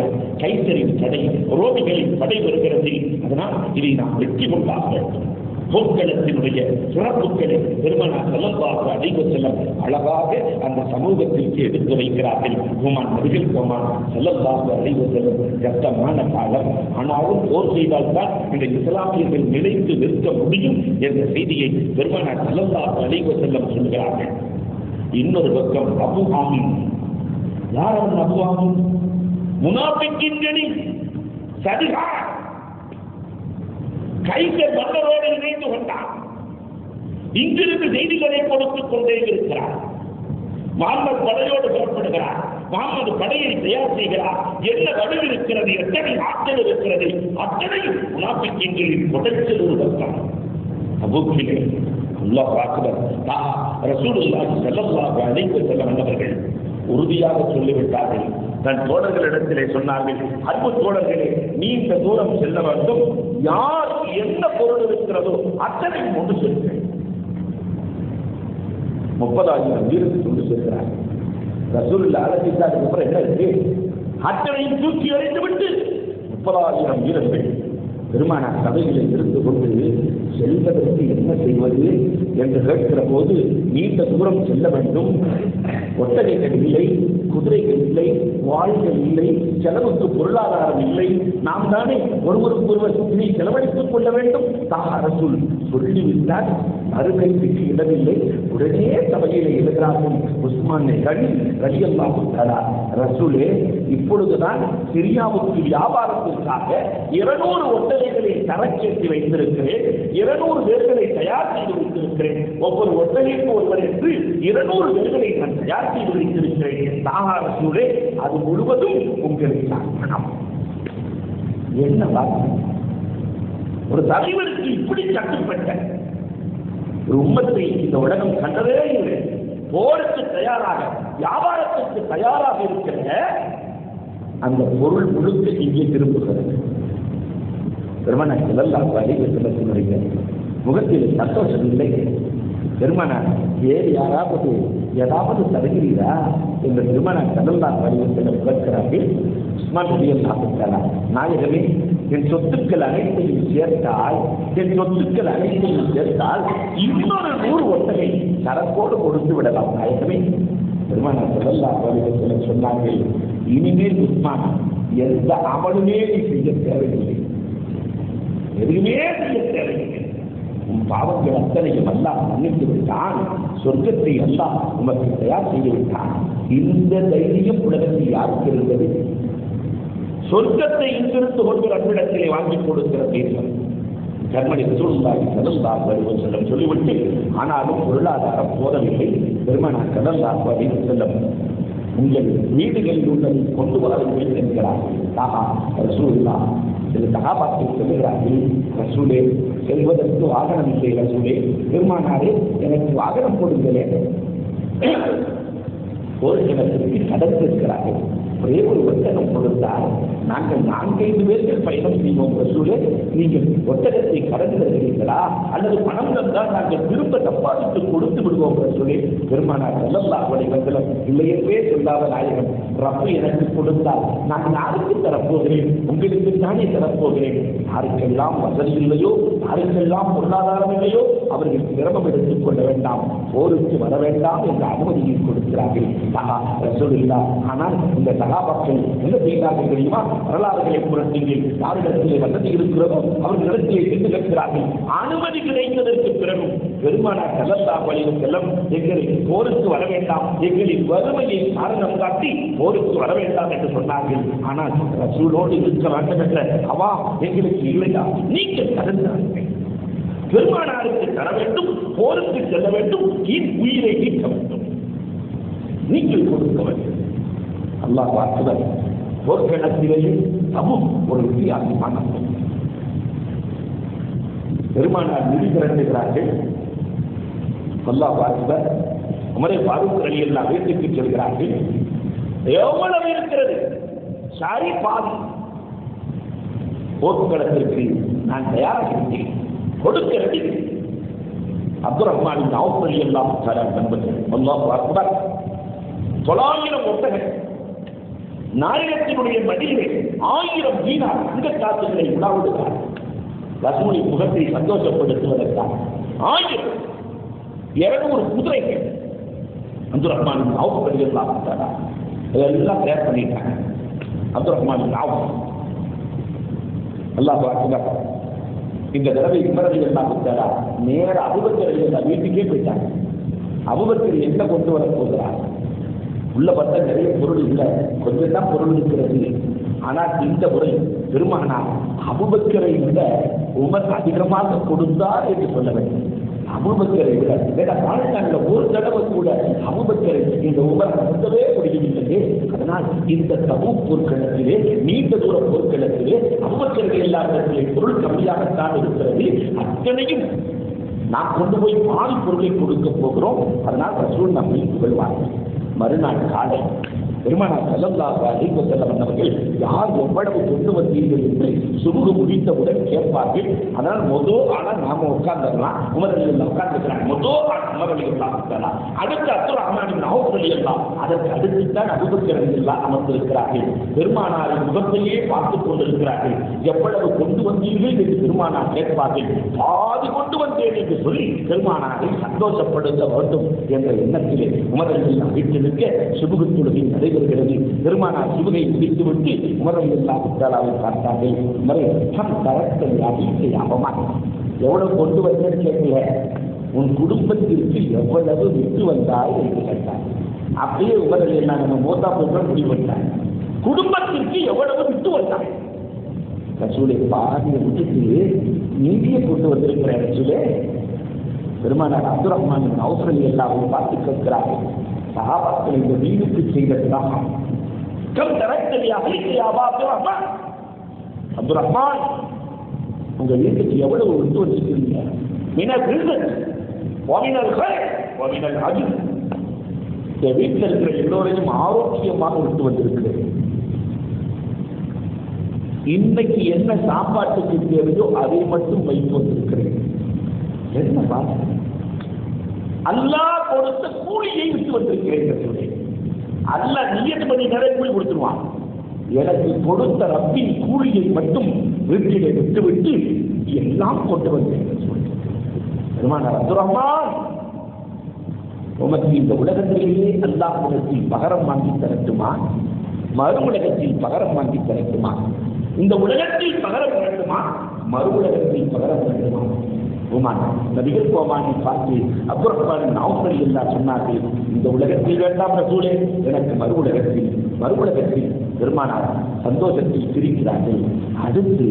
கைத்தறின் படை, ரோமிகளின் படை வருகிறது. அதனால் இதை நாம் வெற்றி கொண்டாக வேண்டும். போர்க்களத்தினுடைய சிறப்புகளை பெருமானார் ஸல்லல்லாஹு அலைஹி வஸல்லம் அழகாக அந்த சமூகத்திற்கு எடுத்து வைக்கிறார்கள். பூமான் நபிகள் கோமான் ஸல்லல்லாஹு அலைஹி வஸல்லம் கஷ்டமான காலம், ஆனாலும் போர் செய்தால்தான் இந்த இஸ்லாமியர்கள் நிலைத்து நிற்க முடியும் என்ற செய்தியை பெருமானார் ஸல்லல்லாஹு அலைஹி வஸல்லம் சொல்கிறார்கள். இன்னொரு பக்கம் அபூ ஆமீன். யார் அவன் அபூ ஆமீன்? முனாஃபிக்கின் கனி, சதிகார். கைசர் மன்னரோடு இணைந்து கொண்டார். இங்கிருந்து செய்திகளை கொடுத்துக் கொண்டே இருக்கிறார். முகமது படையோடு புறப்படுகிறார். முகமது படையை தயார் செய்கிறார். என்ன வடிவு இருக்கிறது, எத்தனை ஆற்றல் இருக்கிறது, அத்தனையும் முனாஃபிக்கின்களின் கொடைச்சல் ஒரு பக்கம். அபூபக்கர் அல்லாஹ் அக்பர் ரசூலுல்லாஹி ஸல்லல்லாஹு அலைஹி வஸல்லம் அவர்கள் உறுதியாக சொல்லிவிட்டார்கள். தன் தோழர்களிடத்திலே சொன்னார்கள், அன்பு தோழர்களே, நீண்ட தூரம் செல்ல வேண்டும். யார் என்ன பொருள் இருக்கிறதோ அத்தனை கொண்டு செல்கிறேன். 30,000 வீரர்கள் கொண்டு செல்கிறார். ரசூலுல்லாஹ் அழைத்தாருக்கு அப்புறம் என்ன இருக்கு? அத்தனையும் தூக்கி எறிந்து விட்டு 30,000 வீரர்கள் பெருமானார் சபைகளில் இருந்து கொண்டு செல்வதற்கு என்ன செய்வது என்று கேட்கிற போது, நீண்ட தூரம் செல்ல வேண்டும், ஒட்டகைகள் இல்லை, குதிரைகள் இல்லை, வாள்கள் இல்லை, செலவுக்கு பொருளாதாரம் இல்லை, நாம் தானே ஒருவருக்கொருவர் இதை செலவழித்துக் கொள்ள வேண்டும். ரசூல் சொல்லிவிட்டால் மறுகைக்கு இடமில்லை. உடனே சபையிலே எழுகிறார்கள் உஸ்மான் ரலியல்லாஹு தஆலா, ரசூலே, இப்பொழுதுதான் சிரியாவுக்கு வியாபாரத்திற்காக 200 ஒட்டகைகளை தரக்கேற்றி வைத்திருக்கிறேன், 200 பேர்களை தயார் செய்து வைத்திருக்கிறேன். ஒவ்வொரு ஒட்டகைக்கு ஒருவர் என்று 200 பேர்களை நான் தயார் செய்து வைத்திருக்கிறேன். ரசூலே, அது முழுவதும் உங்களுக்கு அர்ப்பணம். என்ன வார்த்தை! ஒரு தலைவருக்கு இப்படி கட்டுப்பட்ட ஒரு உம்மத்தை இந்த உலகம் கண்டதே இல்லை. போருக்கு தயாராக, வியாபாரத்திற்கு தயாராக இருக்கிற அந்த பொருள் முழுக்க இங்கே திரும்புகிறது. பெருமானார் ஸல்லல்லாஹு அலைஹி வஸல்லத்தினுடைய முகத்தில் சந்தோஷம் இல்லை. பெருமானார், வேறு ஏதாவது தருகிறீரா என்று பெருமானார் ஸல்லல்லாஹு அலைஹி வஸல்லம் கேட்கிறார்கள். உஸ்மான் ரலியல்லாஹு தஆலா, நாயகமே, என் சொத்துக்கள் அனைத்தையும் சேர்த்தால் இன்னொரு 100 ஒட்டகை சரக்கோடு கொடுத்து விடலாம் நாயகமே. பெருமானார் ஸல்லல்லாஹு அலைஹி வஸல்லம் சொன்னார்கள், இனிமேல் உஸ்மான் எந்த அமலுமே நீ செய்ய தேவையில்லை, எதுவுமே செய்ய தேவையில்லை. உன் பாவங்கள் அத்தனையும் அல்லாஹ் மன்னித்து விட்டான், சொர்க்கத்தை அல்லாஹ் உமக்கு தயார் செய்து விட்டான். இந்த தைரியம் உலகத்தில் யாருக்கு இருந்தது? சொர்க்கத்தை இங்கிருந்து கொண்டு நம்மிடத்திலே வாங்கி கொடுக்கிற தேசம் கர்மணி ரசூலுல்லாஹி ஸல்லல்லாஹு அலைஹி வஸல்லம் சொல்லிவிட்டு, ஆனாலும் பொருளாதாரம் போதவில்லை. பெருமானார் ஸல்லல்லாஹு அலைஹி வஸல்லம் உங்கள் வீடுகளில் உள்ளதை கொண்டு வரவில்லை என்கிறார்கள். ரசூலுல்லாஹ் சில சஹாபாக்கள் சொல்லுகிறார்கள், ரசூலே, செல்வதற்கு வாகனம் இல்லை ரசூலே, பெருமானாரே எனக்கு வாகனம் கொடுங்களே. போர்க்களத்திற்கு கடந்திருக்கிறார்கள். ஒரே ஒரு ஒட்டகம் கொடுத்தால் நாங்கள் 4-5 பேர்கள் பயணம் செய்வோம். ரசூலே, நீங்கள் ஒட்டகத்தை கடந்திருக்கிறீர்களா அல்லது பணம் தந்தால் நாங்கள் திரும்ப தப்பாதித்து கொடுத்து விடுவோம். ரசூலே, பெருமானார் ஸல்லல்லாஹு அலைஹி வஸல்லம் இல்லையே சொல்லாத நாயகம், ரப்பு எனக்கு கொடுத்தால் நான் யாருக்கு தரப்போகிறேன்? உங்களுக்கு தானே தரப்போகிறேன். யாருக்கெல்லாம் வசதி இல்லையோ, யாருக்கெல்லாம் பொருளாதாரம் இல்லையோ அவர்கள் சிரமம் எடுத்துக் கொள்ள வேண்டாம், போருக்கு வர வேண்டாம் என்ற அனுமதியை கொடுக்கிறார்கள். ஆனால் இந்த சகாபாக்கள் என்ன செய்கிறார்கள் தெரியுமா? வரலாறுகளை புரட்டுங்கள். யாரிடத்திலே வசதி இருக்கிறதோ அவர்களிடத்திலே சென்று கேட்கிறார்கள். அனுமதி கிடைத்ததற்கு பிறகும் பெருமானார் ஸல்லல்லாஹு அலைஹி வஸல்லம் எங்களை போருக்கு வர வேண்டாம், எங்களின் வறுமையை காரணம் காட்டி போருக்கு வர வேண்டாம் என்று சொன்னார்கள். ஆனால் ரசூலோடு இருக்க வேண்டும் என்ற அவா எங்களுக்கு இல்லையா? நீங்கள் கடந்தார்கள். பெருமானாருக்கு தர வேண்டும், போருக்கு செல்ல வேண்டும், உயிரை நீக்க வேண்டும், நீங்கள் கொடுக்க வேண்டும். அல்லாஹ் வாக்குவர் போர்க்களத்திலேயும் அதுவும் ஒரு வித்தியாசமான பெருமானார் நிதி திரண்டுகிறார்கள். அல்லாஹ் வாக்குவர் உமரை ஃபாரூக் ரலியல்லாஹு வீட்டுக்கு செல்கிறார்கள். எவ்வளவு இருக்கிறது? சாரி பாதி. போர்க்களத்திற்கு நான் தயாராக இருக்கிறேன், கொடுக்கிறது. அப்துல் ரஹ்மான் அவுஃப் ரலியல்லாஹு தஆலா நண்பர்கள் அல்லாஹ் அக்பர் 900 ஒட்டகங்கள், நாயகத்தினுடைய மடியிலே 1000 தீனார் இந்த காசுகளை உணவுகிறார். ரசூலின் முகத்தை சந்தோஷப்படுத்துவதற்காக 1200 குதிரைகள் அப்துல் ரஹ்மான் அவுஃப் ரலியல்லாஹு தஆலா இதெல்லாம் தயார் பண்ணிட்டாங்க. அப்துல் ரஹ்மான் அவுஃப் அல்லாஹ் அக்பர் இந்த தடவை உமர் ரலியல்லாஹு தஆலா நேர அபூபக்கர் ரலியல்லாஹு வீட்டுக்கே போயிட்டாங்க. அபூபக்கர் என்ன கொண்டு வர போகிறார்? உள்ள பார்த்தா நிறைய பொருள் இல்லை, கொஞ்சம் தான் பொருள் இருக்கிறது. ஆனால் இந்த முறை பெருமானார் அபூபக்கரை விட உமர் அதிகமாக கொடுத்தார் என்று சொல்ல வேண்டும். அபூபக்கரை விட வாழ்நாளில் ஒரு தடவை கூட அபூபக்கரை இந்த உமர் நடத்தவே முடியவில்லை. அதனால் இந்த தபூக் போர்க்களத்திலே, நீண்ட தூர போர்க்களத்திலே அபூபக்கரை எல்லாத்திலே பொருள் கம்மியாகத்தான் இருக்கிறது. அத்தனையும் நாம் கொண்டு போய் பால் பொருளை கொடுக்க போகிறோம். அதனால் ரசூல் நம்மை புகழ்வார்கள். மறுநாள் காலை பெருமானார் ஸல்லல்லாஹு அலைஹி வஸல்லம் அவர்கள் யார் எவ்வளவு கொண்டு வந்தீர்கள் என்று சுபுகு முடித்தவுடன் கேட்பார்கள். அதனால் ஆனால் நாம உட்கார்ந்துடலாம். உமர் ரலியல்லாஹு உட்கார்ந்துக்கிறாங்க. உமர் ரலியல்லாஹு தஆலா அடுத்து அப்துல் ரஹ்மான் இப்னு அவுஃப் ரலியல்லாஹு, அதற்கு அடுத்துத்தான் அபூபக்கர் ரலியல்லாஹு அமர்ந்திருக்கிறார்கள். பெருமானாரின் முகத்தையே பார்த்துக் கொண்டிருக்கிறார்கள். எவ்வளவு கொண்டு வந்தீர்கள் என்று பெருமானார் கேட்பார்கள். பாதி கொண்டு வந்தேன் என்று சொல்லி பெருமானாரை சந்தோஷப்படுத்த வேண்டும் என்ற எண்ணத்திலே உமர் ரலியல்லாஹு வீட்டிற்கு சுபுகு தொழுகை நடைபெறுகிறது. பெருமானார் சுபுகை முடித்துவிட்டு உமர் ரலியல்லாஹு தஆலாவை பார்த்தார்கள். உமரே, ஹம் தரக்கல் யாஹீஸை அவமான், எவ்வளவு கொண்டு வந்தேன்னு கேட்கல, உன் குடும்பத்திற்கு எவ்வளவு விட்டு வந்தாய் என்று கேட்டார். அப்படியே உமர் ரலியல்லாஹு நம்ம மோதா போக முடிவெட்டார். குடும்பத்திற்கு எவ்வளவு விட்டு வந்தாய்? ரசூலை பாதியை விட்டுட்டு நீதியை கொண்டு வந்திருக்கிற ரசூலே. பெருமானார் அப்துல் ரஹ்மான் இப்னு அவுஃப் ரலியல்லாஹு பார்த்து கேட்கிறார்கள், சஹாபாக்கள் இந்த வீடுக்கு செய்ததுதான் கம் தரக்கலியா அப்துல் ரஹ்மான், அப்துல் ரஹ்மான் உங்க வீட்டுக்கு எவ்வளவு விட்டு வச்சிருக்கீங்க? மினல் ரிஸ்க் வ மினல் கைர் வ மினல் அஜ்ர், இந்த வீட்டில் இருக்கிற எல்லோரையும் ஆரோக்கியமாக விட்டு வந்திருக்கிறேன். இன்னைக்கு என்ன சாப்பாட்டுக்கு தேவையோ அதை மட்டும் வைத்து வந்திருக்கிறேன். என்ன பாருங்க, அல்லாஹ் கொடுத்த கூலியை விட்டு வந்திருக்கிறேன். அல்லாஹ் நியத் பண்ணி நிறைய கூலி கொடுத்துருவான். எனக்கு கொடுத்த ரப்பின் கூலியை மட்டும் வீட்டிலே விட்டுவிட்டு எல்லாம் கொண்டு வந்தேன். பெருமானார் அப்துல் ரஹ்மான், உமக்கு இந்த உலகத்திலேயே அல்லாஹ் உலகத்தில் பகரம் வாங்கி தரட்டுமா, மறு உலகத்தில் பகரம் வாங்கி தரட்டுமா? இந்த உலகத்தில் பகரம் வேண்டுமா, மறு உலகத்தில் பகரம் வேண்டுமா? நபிகள் கோமானை பார்த்து அப்துல் ரஹ்மான் அவுஃப் ரலியல்லாஹு சொன்னார்கள், இந்த உலகத்தில் வேண்டாம் ரசூலே, எனக்கு மறு உலகத்தில் பெருமானார் சந்தோஷத்தில் சிரிக்கிறார்கள். அடுத்து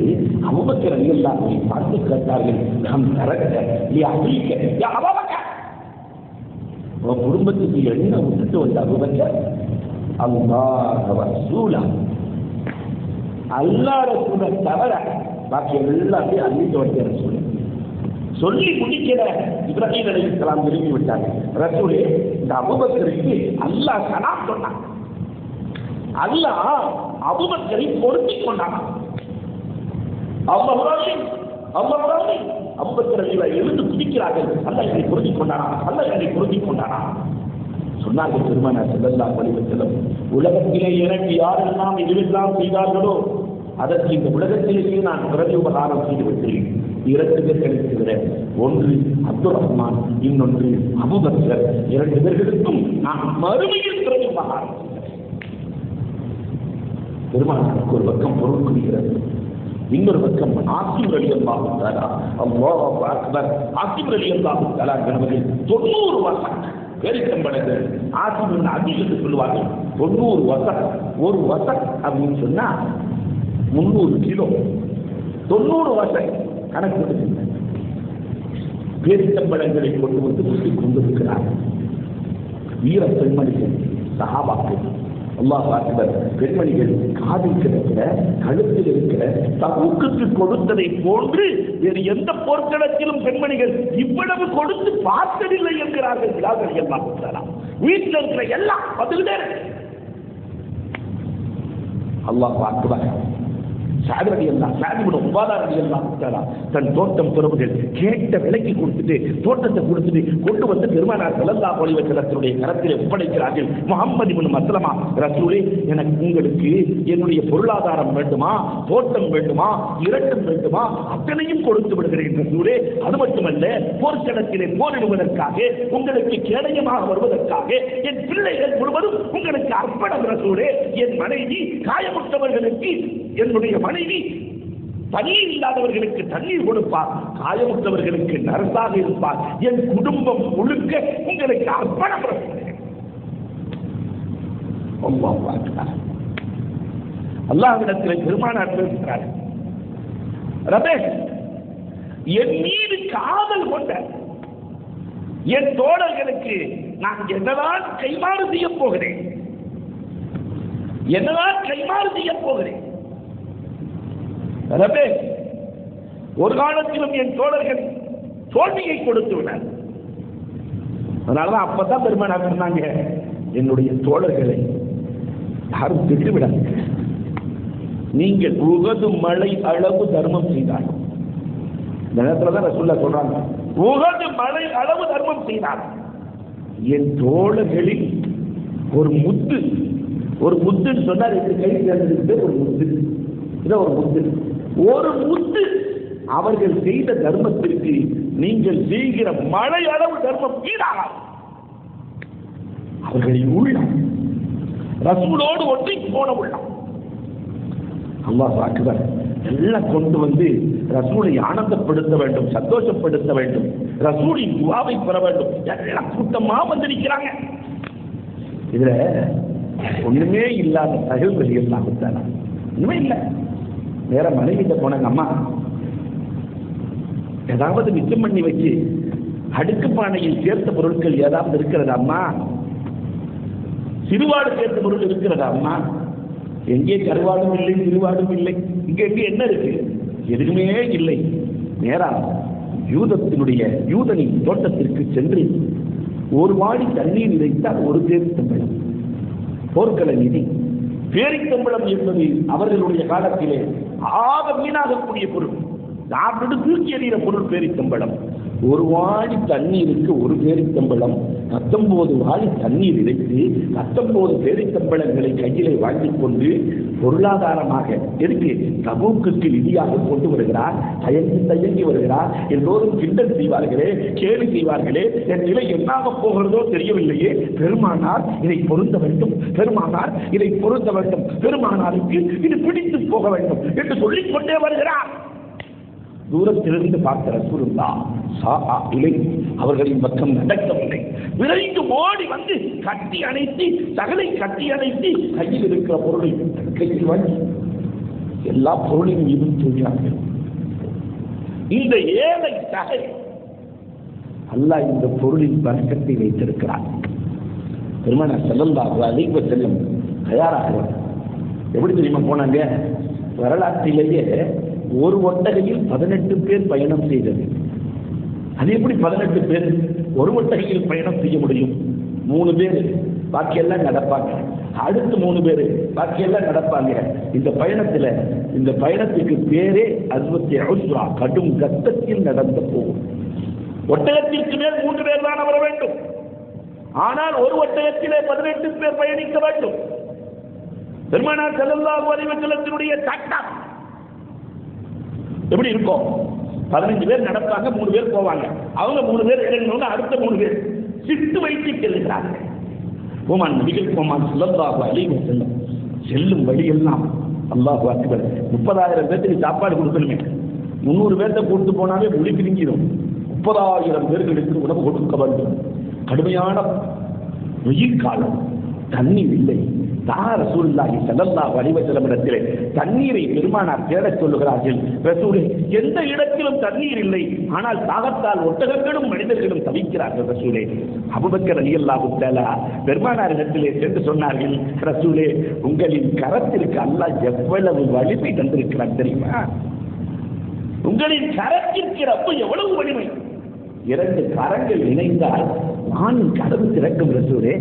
அபூபக்கர் ரலியல்லாஹு பார்த்து கேட்டார்கள், நாம் தரக்க உன் குடும்பத்துக்கு என்ன விட்டுட்டு வந்த அபூபக்கர்? அல்லாஹ் ரசூலா, அல்லாஹ் ரசூலை தவிர பாக்கி எல்லாத்தையும் அள்ளிட்டு வந்த ரசூல். சொல்லி முடிக்கிற இப்ராஹிம் அலைஹிஸ்ஸலாம் திரும்பி விட்டாங்க. ரசூலே, இந்த அபூபக்கருக்கு அல்லாஹ் சலாம் சொன்னான். அல்லாஹ் அபூபக்கரை பொருத்திக் கொண்டான். அபூபக்கர் எழுந்து குதிக்கிறார்கள். அல்லாஹ் என்னை பொருத்திக் கொண்டானா, அல்லாஹ் என்னை பொருத்திக் கொண்டானா சொன்னார்கள். பெருமானார் ஸல்லல்லாஹு அலைஹி வஸல்லம், உலகத்திலே எனக்கு யாரெல்லாம் இதுவெல்லாம் செய்தார்களோ அதற்கு இந்த உலகத்திலேயே நான் பிறகு உபகாரம் செய்து விட்டேன். 2 பேர்கள் இருக்கிறேன். ஒன்று அப்துல் ரஹ்மான், இன்னொன்று அபூபக்கர். 2 பேர்களுக்கும் நான் மறுமையில் பிறகு உபகாரம் செய்கிறேன். பெருமானாருக்கு ஒரு பக்கம் பொருள் குறிக்கிறது, இன்னொரு பக்கம் ஆசிம் ரலியல்லாஹு தஆலா, அல்லாஹு அக்பர். ஆசிம் ரலியல்லாஹு தஆலா என்பவர்கள் 90 வருஷம் பேரித்தம்பளங்கள் ஆசிம் அதி என்று சொல்லுவார்கள். 90 வருஷம். ஒரு வருஷம் அப்படின்னு சொன்னா 300 கிலோ. 90 வருஷம் கணக்கு பேரித்தம்பளங்களை கொண்டு வந்து ஊட்டிக் கொண்டிருக்கிறார். வீர பெண்மணிகள், சஹாபாக்கள், அல்லாஹ் அக்பர். பெண்மணிகள் காதில் கிடக்கிற, கழுத்தில் இருக்கிற ஊக்குக்கு கொடுத்ததை போன்று வேறு எந்த போர்க்களத்திலும் பெண்மணிகள் இவ்வளவு கொடுத்து பார்த்ததில்லை என்கிறார்கள். வீட்டில் இருக்கிற எல்லாம் பதிலே அல்லாஹ் அக்பர். தன் தோட்டம் துறவுகள் கேட்ட விலைக்கு கொடுத்துட்டு, தோட்டத்தை கொடுத்துட்டு கொண்டு வந்து பெருமானார் ஸல்லல்லாஹு அலைஹி வஸல்லத்துடைய கரத்தில் ஒப்படைக்கிறார்கள். முஹம்மது இப்னு மஸ்லமா, ரசூலே, எனக்கு உங்களுக்கு என்னுடைய பொருளாதாரம் வேண்டுமா, தோட்டம் வேண்டுமா, இரண்டும் வேண்டுமா, அத்தனையும் கொடுத்து விடுகிறேன் ரசூலே. அது மட்டுமல்ல, போர்க்களத்திலே போரிடுவதற்காக, உங்களுக்கு கேடயமாக வருவதற்காக என் பிள்ளைகள் முழுவதும் உங்களுக்கு அர்ப்பணம் ரசூலே. என் மனைவி காயமுற்றவர்களுக்கு, என்னுடைய மனைவி தண்ணீர் இல்லாதவர்களுக்கு தண்ணீர் கொடுப்பார், காயமுற்றவர்களுக்கு நர்ஸாக இருப்பார். என் குடும்பம் முழுக்க உங்களுக்கு அர்ப்பணம். அல்லாஹ்விடத்தில் பெருமானார் பேசுகிறார், ரபேஷ், என் மீது காதல் கொண்ட என் தோழர்களுக்கு நான் என்னதான் கைமாறு செய்ய போகிறேன், என்னதான் கைமாறு செய்ய போகிறேன். ஒரு காலத்திலும் என் தோழர்கள் தோல்வியை கொடுத்து விட்டார். அதனாலதான் அப்பதான் பெருமானார் சொன்னாங்க, என்னுடைய தோழர்களை யாரும் திட்டுவிடாங்க. நீங்கள் உகது மழை அளவு தர்மம் செய்தார். இந்த நேரத்தில் ரசூலுல்லாஹ் சொல்றாங்க, உகது மழை அளவு தர்மம் செய்தார். என் தோழர்களில் ஒரு முத்து, ஒரு முத்துன்னு சொன்னார், என் கை சேர்ந்து ஒரு முத்து, இதான் ஒரு முத்து. ஒரு முத்து அவர்கள் செய்த தர்மத்திற்கு நீங்கள் செய்கிற மழை அளவு தர்மம் ஈடாகாது. அவர்களின் உள்ளம் ரசூலோடு ஒற்றி போன உள்ளம். அல்லாஹ் அக்பர். எல்லாம் கொண்டு வந்து ரசூலை ஆனந்தப்படுத்த வேண்டும், சந்தோஷப்படுத்த வேண்டும், ரசூலின் துஆவை பெற வேண்டும். எல்லாம் கூட்டமா வந்து நிற்கிறாங்க. இதுல ஒண்ணுமே இல்லாத தகவல்கள் எல்லாம் ஒண்ணுமே இல்லை. வேற மனைவிட்ட போனாங்க, அம்மா ஏதாவது மிச்சம் பண்ணி வச்சு அடுக்கு பானையில் சேர்த்த பொருட்கள் ஏதாவது இருக்கிறதா அம்மா, சிறுவாடு சேர்த்த பொருள் இருக்கிறதா அம்மா? எங்கே கருவாடும் இல்லை, சிறுவாடும் இல்லை, இங்க எங்கே என்ன இருக்கு? எதுவுமே இல்லை. நேரா யூதனின் தோட்டத்திற்கு சென்று ஒரு வாடி தண்ணீர் இறைத்தால் ஒரு பேரித்தம்பளம். போர்க்கள நிதி பேரித்தம்பளம் என்பது அவர்களுடைய காலத்திலே ஆக வீணாகக்கூடிய பொருள், சாப்பிட்டு தூக்கி எறிகிற பொருள் பேரித்தம்பளம். ஒரு வாடி தண்ணீருக்கு ஒரு பேரித்தம்பளம், 19 வாடி தண்ணீர் இறைத்து 19 பேரித்தம்பளங்களை கையிலே வாங்கிக் கொண்டு பொருளாதாரமாக எதுக்கு தபூக்குக்கு நிதியாக கொண்டு வருகிறார். தயங்கி வருகிறார். எல்லோரும் கிண்டல் செய்வார்களே, கேலி செய்வார்களே, என் நிலை என்னாக போகிறதோ தெரியவில்லையே, பெருமானார் இதை பொருந்த வேண்டும், பெருமானார் இதை பொருந்த வேண்டும், பெருமானாருக்கு இது பிடித்து போக வேண்டும் என்று சொல்லிக் கொண்டே வருகிறார். தூரத்திலிருந்து பார்த்த ரசூலுல்லாஹ் இல்லை, அவர்களின் பக்கம் நடக்கவில்லை. விரைந்து ஓடி வந்து கட்டி அணைத்து, தகலை கட்டி அணைத்து, கையில் இருக்கிற பொருளை கையில் வாங்கி எல்லா பொருளையும் மீதும் தூங்கினார்கள். இந்த ஏழை தகை அல்லாஹ் இந்த பொருளின் பறக்கத்தை வைத்திருக்கிறார். பெருமானார் ஸல்லல்லாஹு அலைஹி வஸல்லம் தயாராகிறார். எப்படி தெரியுமா போனாங்க? வரலாற்றிலேயே ஒரு ஒட்டகையில் 18 பேர் பயணம் செய்தது. அது எப்படி 18 பேர் ஒரு ஒட்டகையில் பயணம் செய்ய முடியும்? 3 பேர் பாக்கியெல்லாம் நடப்பாங்க, அடுத்து 3 பேர் பாக்கியெல்லாம் நடப்பாங்க. இந்த பயணத்துக்கு பேரே அஸ்வத்யா, கடும் கத்தத்தில் நடந்த போகும். ஒட்டகத்திற்கு மேல் 3 பேர் தான் வர வேண்டும். ஆனால் ஒரு ஒட்டகத்திலே 18 பேர் பயணிக்க வேண்டும். பெருமானார் ஸல்லல்லாஹு அலைஹி வஸல்லத்தினுடைய சட்டம் எப்படி இருக்கும்? 15 பேர் நடப்பாங்க, 3 பேர் போவாங்க. அவங்க 3 பேர் இறங்கினோன்னு அடுத்த 3 பேர் சிட்டு வைத்து செல்கிறார்கள். நபிகள் ஸல்லல்லாஹு அலைஹி வஸல்லம் செல்லும் வழியெல்லாம் அல்லாஹு அக்பர், 30,000 பேருக்கு சாப்பாடு கொடுக்கணுமே. 300 பேர்த்த கூட்டு போனாலே மொழி பிரிஞ்சிடும். 30,000 பேர்களுக்கு உணவு கொடுக்க வேண்டும். கடுமையான வெயில் காலம், தண்ணீர் இல்லை. ரசூலுல்லாஹி ஸல்லல்லாஹு அலைஹி வஸல்லம் இடத்திலே தண்ணீரை பெருமானார் தேடச் சொல்லுகிறார்கள். ரசூலே, எந்த இடத்திலும் தண்ணீர் இல்லை, ஆனால் தாகத்தால் ஒட்டகங்களும் மனிதர்களும் தவிக்கிறார்கள். ரசூலே, அபூபக்கர் ரலியல்லாஹு தஆலா பெருமானார் இடத்திலே சென்று சொன்னார்கள், ரசூலே, உங்களின் கரத்திற்கு அல்லாஹ் எவ்வளவு வலிமை தந்திருக்கிறார் தெரியுமா? உங்களின் கரத்திற்கு ரப்பு எவ்வளவு வலிமை! 2 கரங்கள் இணைந்தால் வானின் கதவு திறக்கும். ரசூலே,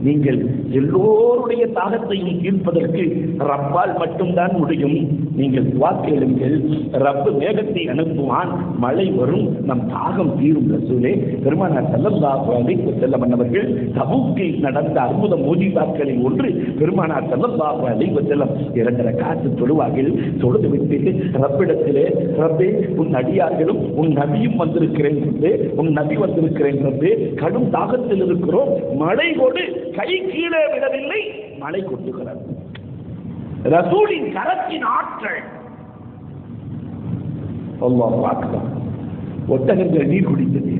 நீங்கள் எல்லோருடைய தாகத்தையும் தீர்ப்பதற்கு ரப்பால் மட்டும்தான் முடியும். நீங்கள் துஆ கேளுங்கள், ரப்பு மேகத்தை அனுப்புவான், மழை வரும், நம் தாகம் தீரும். ரசூலே, பெருமானார் ஸல்லல்லாஹு அலைஹி வஸல்லம் அவர்கள் தபூக்கில் நடந்த அற்புத மோஜிசாக்களில் ஒன்று, பெருமானார் ஸல்லல்லாஹு அலைஹி வஸல்லம் 2 ரக்காத்து தொழுவார்கள். தொழுது விட்டு ரப்பிடத்திலே, ரப்பே, உன் அடியார்களும் உன் நபியும் வந்திருக்கிறேன் ரப்பே, உன் நபி வந்திருக்கிறேன் ரப்பே, கடும் தாகத்தில் இருக்கிறோம், மழை கொடு. கை கீழே விடவில்லை, மழை கொட்டுகிறது. ரசூலின் கரத்தின் ஆற்றல். அல்லாஹ் அக்பர். ஒட்டகங்கள் நீர் குடித்தது.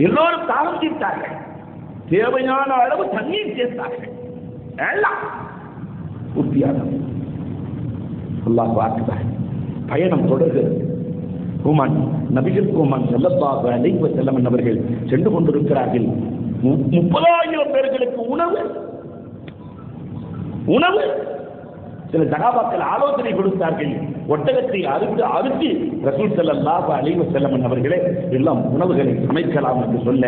எல்லோரும் தாகம் தீர்த்தார்கள். தேவையான அளவு தண்ணீர் சேர்த்தார்கள். எல்லாம் உத்தியாகம். அல்லாஹ் அக்பர். பயணம் தொடர்கிறது. நபிகள் ஸல்லல்லாஹு அலைஹி வஸல்லம் அவர்கள் சென்று கொண்டிருக்கிறார்கள். 30,000 பேர்களுக்கு உணவு. சில சகாபாக்கள் ஆலோசனை கொடுத்தார்கள். ஒட்டகத்தை அறுத்து ரசூல் ஸல்லல்லாஹு அலைஹி வஸல்லம் அவர்களே எல்லாம் உணவுகளை சமைக்கலாம் என்று சொல்ல,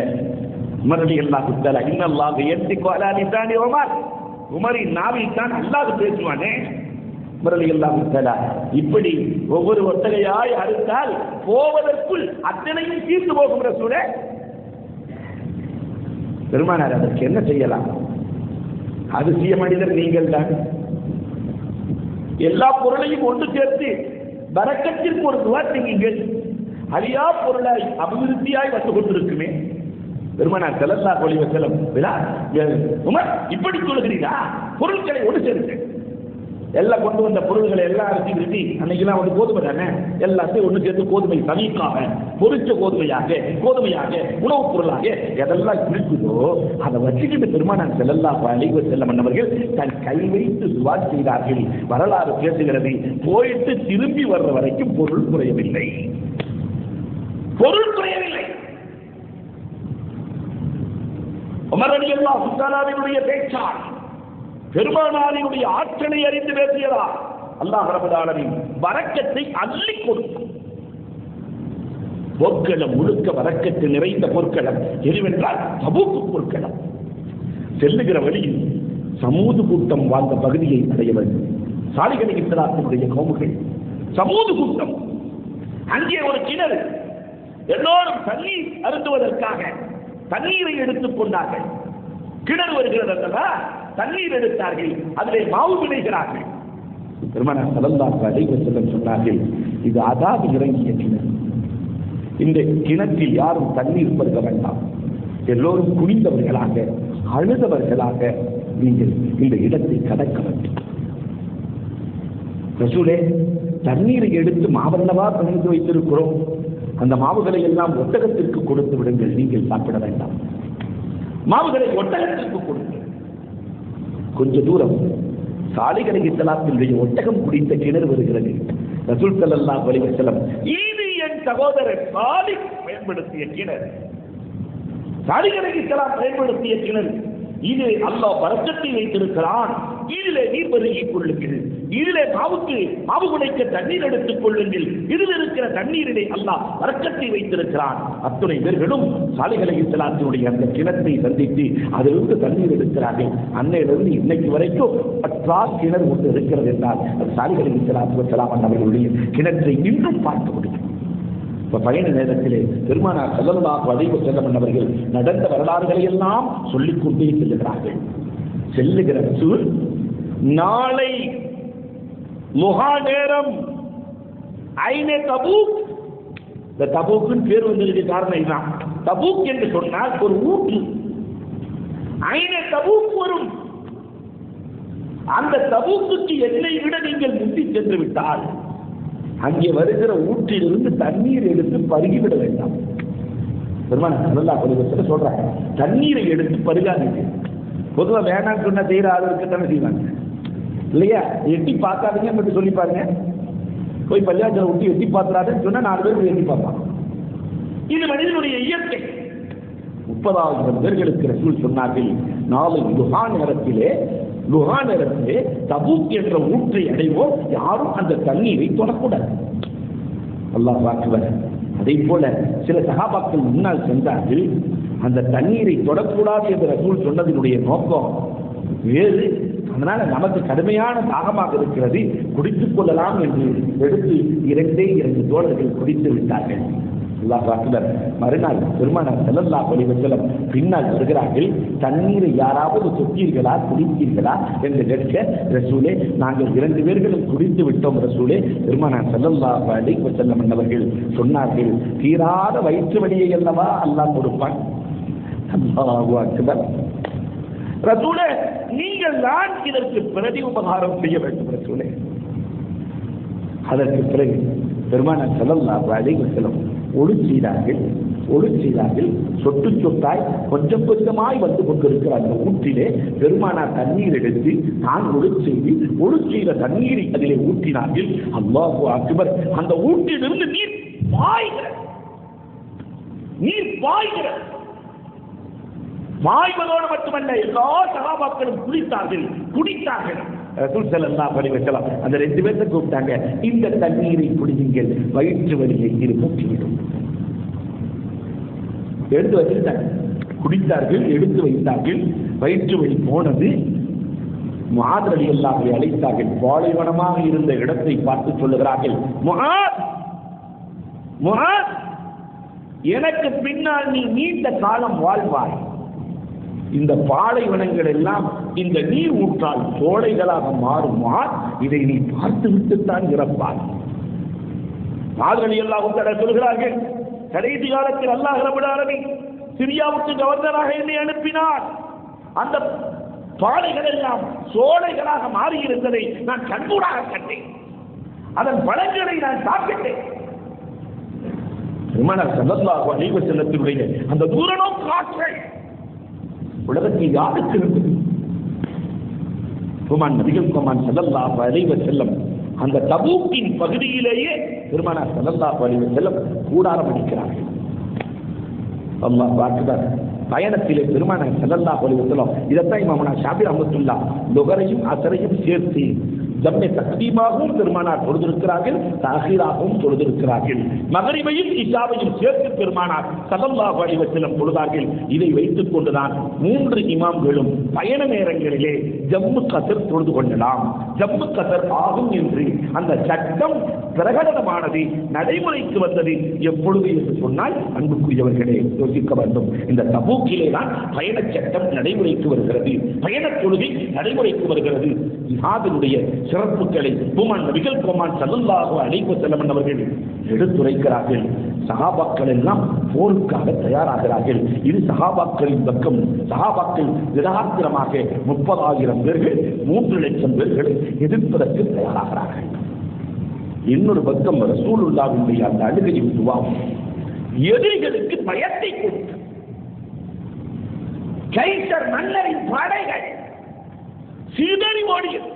உமர் ரலியல்லாஹு தஆலா, இன்னல்லாஹு யன்திகு அலா லிசானி உமரின் நாவில் தான் அல்லாஹ் பேசுவானே. உமர் ரலியல்லாஹு தஆலா, இப்படி ஒவ்வொரு ஒட்டகையாய் அறுத்தால் போவதற்குள் அத்தனையும் தீர்ந்து போகும். ரசூலே, பெருமானார் அதற்கு என்ன செய்யலாம்? அதிசய மனிதர் நீங்கள் தான். எல்லா பொருளையும் ஒன்று சேர்த்து பரக்கத்திற்கு ஒரு துஆ செய்யுங்கள். அழியா பொருளாய் அபிவிருத்தியாய் வந்து கொண்டிருக்குமே. பெருமானார் ஸல்லல்லாஹு அலைஹி வஸல்லம், உமர், இப்படி சொல்கிறீரா? பொருட்களை ஒன்று சேர்த்து எல்லாம் கொண்டு வந்த பொருள்களை எல்லாம் அரிசி அன்னைக்கெல்லாம் வந்து கோதுமை தானே, எல்லாத்தையும் ஒன்று சேர்த்து கோதுமை சமீக்காக, பொரிச்ச கோதுமையாக உணவுப் பொருளாக எதெல்லாம் இருக்குதோ அதை வச்சுக்கிட்டு பெருமானார் ஸல்லல்லாஹு அலைஹி வஸல்லம் அவர்கள் தன் கை வைத்து துஆ செய்தார்கள். வரலாறு பேசுகிறது, போயிட்டு திரும்பி வர்ற வரைக்கும் பொருள் குறையவில்லை. உமர் ரலியல்லாஹு தஆலாவினுடைய பேச்சால் பெருமானாரினுடைய ஆற்றலை அறிந்து பேசியதா அல்லாஹ் ரப்பல் ஆலமீன் பரக்கத்தை அள்ளி கொடுத்தார். பொற்களம் முழுக்க பரக்கத்து நிறைந்த பொற்களம் எதுவென்றால் தபூக் பொற்களம். செல்லுகிற வழியில் சமூது கூட்டம் வாழ்ந்த பகுதியை அடைய வேண்டும். சாலிஹ் அலைஹிஸ்ஸலாத்தினுடைய கௌமுகள் சமூது கூட்டம். அங்கே ஒரு கிணறு, எல்லோரும் தண்ணீர் அருந்துவதற்காக தண்ணீரை எடுத்துக் கொண்டார்கள். கிணறு வருகிறது அல்லவா, தண்ணீர் எடுத்தார்கள், அதிலே மாவு விளைகிறார்கள். பெருமானார் ஸல்லல்லாஹு அலைஹி வஸல்லம் சொன்னார்கள், இது அதாபு இறங்கிய கிணறு. இந்த கிணற்றில் யாரும் தண்ணீர் பருக வேண்டாம். எல்லோரும் குனிந்தவர்களாக அழுதவர்களாக நீங்கள் இந்த இடத்தை கடக்க வேண்டும். ரசூலே, தண்ணீரை எடுத்து மாவல்லவா பிணைந்து வைத்திருக்கிறோம், அந்த மாவுகளை எல்லாம் ஒட்டகத்திற்கு கொடுத்து விடுங்கள், நீங்கள் சாப்பிட வேண்டாம். மாவுகளை ஒட்டகத்திற்கு கொடுங்கள். கொஞ்ச தூரம் சாலிஹ் அலைஹிஸ்ஸலாத்தினுடைய ஒட்டகம் குடித்த கிணறு வருகிறது. ரசூல் ஸல்லல்லாஹு அலைஹி வஸல்லம், இது என் சகோதரர் சாலிஹ் பயன்படுத்திய கிணறு, சாலிஹ் அலைஹிஸ்ஸலாம் பயன்படுத்திய கிணறு, இது அல்லாஹ் பரக்கத்தை வைத்திருக்கிறான், இதிலே நீர் பருகிக் கொள்ளுங்கள், இதிலே மாவு குடைக்க தண்ணீர் எடுத்துக் கொள்ளுங்கள், இதில் இருக்கிற தண்ணீரிலே அல்லாஹ் வரக்கத்தை வைத்திருக்கிறான். அத்துணை பேர்களும் சாலிஹ் அலைஹிஸ்ஸலாத்தினுடைய அந்த கிணத்தை சந்தித்து அதிலிருந்து தண்ணீர் எடுக்கிறார்கள். அன்னையிலிருந்து இன்னைக்கு வரைக்கும் பற்றா கிணறு ஒன்று இருக்கிறது என்றால் அது சாலிஹ் அலைஹிஸ்ஸலாத்து வஸ்ஸலாம் அவர்களுடைய கிணற்றை இன்னும் பார்க்க முடியும். பயண நேரத்திலே பெருமானார் ஸல்லல்லாஹு அலைஹி வஸல்லம் அவர்கள் நடந்த வரலாறுகளை எல்லாம் சொல்லிக் கொண்டே செல்லுகிறார்கள். செல்லுகிற ரசூல் நாளை முஹா நேரம் ஐனே தபூக், இந்த தபூக்கின் பேர் வந்ததுக்கு காரணம் இதுதான். தபூக் என்று சொன்னால் ஒரு ஊற்று, ஐனே தபூக் வரும். அந்த தபூக்குக்கு என்னை விட நீங்கள் முந்தி சென்று விட்டால் அங்கே வருகிற ஊற்றிலிருந்து தண்ணீர் எடுத்து பருகிவிட வேண்டாம். பெருமானார் ஸல்லல்லாஹு அலைஹி வஸல்லம் சொல்றாங்க, தண்ணீரை எடுத்து பருகாதீங்க. பொதுவாக வேணாம் சொன்ன செய்யற ஆளுக்கு தானே செய்வாங்க இல்லையா? எட்டி பார்க்காதீங்க மட்டும் சொல்லி பாருங்க. போய் பள்ளியாச்சல விட்டு எட்டி பார்த்துறாதுன்னு சொன்னா 4 பேர் எட்டி பார்ப்பாங்க. இது மனிதனுடைய இயற்கை. 30,000 பேர்களுக்கு ரசூல் சொன்னார்கள், நாளை லுஹா நேரத்திலே தபூக் என்ற ஊற்றை அடைவோம், யாரும் அந்த தண்ணீரை தொடக்கூடாது. அல்லாஹ் அக்பர். அதே போல சில சஹாபாக்கள் முன்னால் சென்றார்கள். அந்த தண்ணீரை தொடக்கூடாது என்று ரசூல் சொன்னதனுடைய நோக்கம் வேறு. அதனால நமக்கு கடுமையான தாகமாக இருக்கிறது, குடித்துக் கொள்ளலாம் என்று எடுத்து 2 தோழர்கள் குடித்து விட்டார்கள். அல்லாஹ் அக்பர். மறுநாள் பெருமானார் ஸல்லல்லாஹு அலைஹி வஸல்லம் பின்னால் வருகிறார்கள். தண்ணீரை யாராவது சொன்னீர்களா, குடித்தீர்களா என்று கேட்க, ரசூலே நாங்கள் 2 பேர்களும் குடித்து விட்டோம் ரசூலே. பெருமானார் ஸல்லல்லாஹு அலைஹி வஸல்லம் அவர்கள் சொன்னார்கள், தீராத வயிற்று வலியை அல்லவா அல்லாஹ் கொடுப்பான். அல்லாஹு அக்பர். ரசூலே நீங்கள் தான் இதற்கு பிரதி உபகாரம் செய்ய வேண்டும் ரசூலே. அதற்கு பிறகு பெருமானார் ஸல்லல்லாஹு அலைஹி வஸல்லம் ஒளி செய்தார்கள். சொட்டு சொட்டாய் கொஞ்சம் கொஞ்சமாய் வந்து கொண்டிருக்கிற அந்த ஊற்றிலே பெருமானார் தண்ணீர் எடுத்து நான் ஒளி செய்த தண்ணீரை அதிலே ஊற்றினார்கள். அல்லாஹு அக்பர். அந்த ஊற்றிலிருந்து நீர் பாய்கிறது. பாய்வதோடு மட்டுமல்ல, எல்லா சஹாபாக்களும் குடித்தார்கள். ரசூல் ஸல்லல்லாஹு அலைஹி வஸல்லம் அந்த 2 பேரை கூப்பிட்டாங்க, இந்த தண்ணீரை குடியுங்கள், வயிற்று வலியை இது போக்கிவிடும். எடுத்து வச்சிருந்தாங்க, குடித்தார்கள், எடுத்து வைத்தார்கள். வயிற்று வலி போனது. முஆத் ரலியல்லாஹு அன்ஹு அழைத்தார்கள். பாலைவனமாக இருந்த இடத்தை பார்த்து சொல்லுகிறார்கள், முஆத், எனக்கு பின்னால் நீ நீண்ட காலம் வாழ்வாய். இந்த பாலைவனங்கள் எல்லாம் இந்த நீர் ஊற்றால் சோலைகளாக மாறுமா, இதை நீ பார்த்து விட்டுத்தான் இறப்பாய். எல்லாம் சொல்கிறார்கள், கடைசி காலத்தில் அல்லாஹ் ரப்பல் ஆலமீன் சிரியாவுக்கு கவர்னராக என்னை அனுப்பினார். அந்த பாலைகள் எல்லாம் சோலைகளாக மாறியிருந்ததை நான் கண்கூடாக கண்டேன். அதன் பலன்களை நான் சாப்பிட்டேன். பெருமானார் ஸல்லல்லாஹு அலைஹி வஸல்லத்தினுடைய அந்த தூரநோக்கு ஆற்றல் உலகத்தில் யாருக்கு இருந்தது? நபிகள் ஸல்லல்லாஹு அலைஹி வஸல்லம் அந்த தபூக்கின் பகுதியிலேயே பெருமானார் ஸல்லல்லாஹு அலைஹி வஸல்லம் கூடாரம் அடிக்கிறார்கள். அல்லாஹ் அக்பர். பயணத்திலே பெருமானார் ஸல்லல்லாஹு அலைஹி வஸல்லம் இதைத்தான் இமாம் ஷாஃபி ரஹ்மத்துல்லாஹ் லுகரையும் அஸரையும் சேர்த்து ஜம்மே தக்தீமாகவும் பெருமானார் தொழுதிருக்கிறார்கள், தஹீராகவும் தொழுதிருக்கிறார்கள். மகரிபையும் இஷாவையும் சேர்த்து பெருமானார் ஸல்லல்லாஹு அலைஹி வஸல்லம் தொழுதார்கள். இதை வைத்துக் கொண்டுதான் 3 இமாம்களும் பயண நேரங்களிலே ஜம்மு கஸர் தொழுது கொள்ளலாம், ஜம்மு கஸர் ஆகும் என்று அந்த சட்டம் பிரகடனமானது, நடைமுறைக்கு வந்தது. எப்பொழுது என்று சொன்னால், அன்புக்குரியவர்களே யோசிக்க வேண்டும், இந்த தபூக்கிலே தான் பயண சட்டம் நடைமுறைக்கு வருகிறது, பயண தொழுகை நடைமுறைக்கு வருகிறது. ஜிஹாதினுடைய சிறப்புகளை நபிகள் ஸல்லல்லாஹு அலைஹி வஸல்லம் அவர்கள் எடுத்துரைக்கிறார்கள். சஹாபாக்கள் எல்லாம் போருக்காக தயாராகிறார்கள். இது சஹாபாக்களின் பக்கம். சஹாபாக்கள் திடாத்திரமாக 30,000 பேர்கள் 3 லட்சம் பேர்களை எதிர்ப்பதற்கு தயாராகிறார்கள். இன்னொரு பக்கம் ரசூலுல்லாஹ்வுடைய அந்த அழுகையும் துவாவும் எதிரிகளுக்கு பயத்தை கொடுத்து கைசர் மன்னரின் படைகள் சீதறி ஓடியது.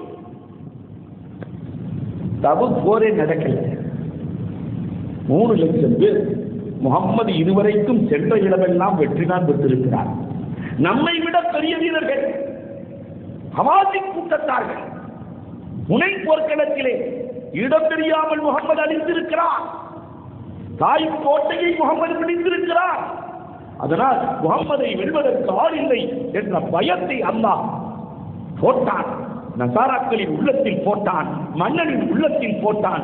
தபூக் போரே நடக்கல. 3 லட்சம் பேர். முகம்மது இதுவரைக்கும் சென்ற இடமெல்லாம் வெற்றி தான் பெற்றிருக்கிறார். நம்மை விட பெரிய வீரர்கள் ஹவாஸின் கூட்டத்தார்கள் ஹுனைன் போர்க்களத்திலே இடம் தெரியாமல் முகமது அழிந்திருக்கிறார். தாய் கோட்டையை முகமது பிடித்திருக்கிறார். அதனால் முகம்மதை வெல்வதற்கு ஆள் இல்லை என்ற பயத்தை அல்லாஹ் போட்டான். நசாராக்களின் உள்ளத்தில் போட்டான், மன்னனின் உள்ளத்தில் போட்டான்.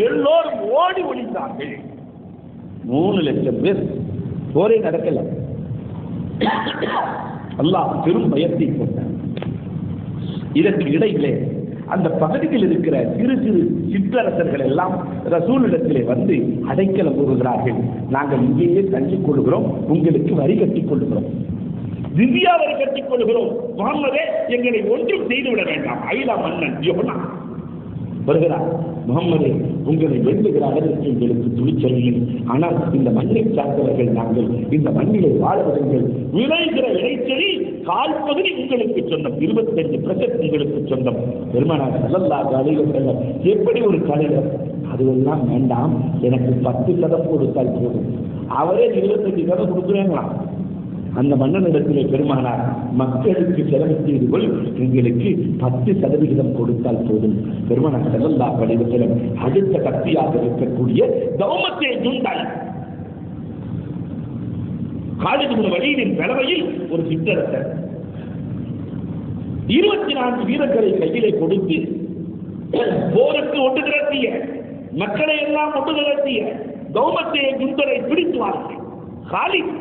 எல்லோரும் ஓடி ஒளிந்தார்கள். 3 லட்சம் பேர். போரே நடக்கல. அல்லாஹ் பெரும் பயத்தை போட்டான். இதற்கு இடையிலே அந்த பகுதியில் இருக்கிற சிறு சிறு சிற்றரசர்கள் எல்லாம் ரசூலிடத்திலே வந்து அடைக்கலம் கூறுகிறார்கள். நாங்கள் இங்கேயே தங்கிக் கொள்கிறோம், உங்களுக்கு வரி கட்டிக் கொள்கிறோம், திவ்யா வரி கட்டிக் கொள்கிறோம். முகம்மதே, எங்களை ஒன்றும் செய்துவிட வேண்டாம். ஐலா மன்னன் யோனா வருகிறார். முகம்மதே, உங்களை வெல்லுகிற அளவிற்கு எங்களுக்கு துணிச்சல் இல்லை. ஆனால் இந்த மண்ணை சார்ந்தவர்கள் நாங்கள், இந்த மண்ணிலே வாழ்வதங்கள் விளைகிற இடைச்சலில் கால் பகுதி உங்களுக்கு சொந்தம், 25% உங்களுக்கு சொந்தம். பெருமானார் ஸல்லல்லாஹு அலைஹி வஸல்லம் எப்படி ஒரு கலைஞர், அதுவெல்லாம் வேண்டாம், எனக்கு 10% கொடுத்தால் போதும். அவரே 25% கொடுக்குறேங்களாம். அந்த மன்னனிடத்திலே பெருமானார், மக்களுக்கு செலவு செய்து கொள், எங்களுக்கு 10% கொடுத்தால் போதும். பெருமானார் ஸல்லல்லாஹு அலைஹி வஸல்லம் அடுத்த கத்தியாக இருக்கக்கூடிய தௌமத்தே ஜுந்தாய், காலித் இப்னு வலீதின் தலைமையில் ஒரு சிற்றரசர் 24 வீரர்களை கையிலே கொடுத்து போருக்கு ஒன்று திரட்டிய, மக்களை எல்லாம் ஒன்று திரட்டிய தௌமத்தே ஜுந்தரை பிடித்துவார்கள். காலித்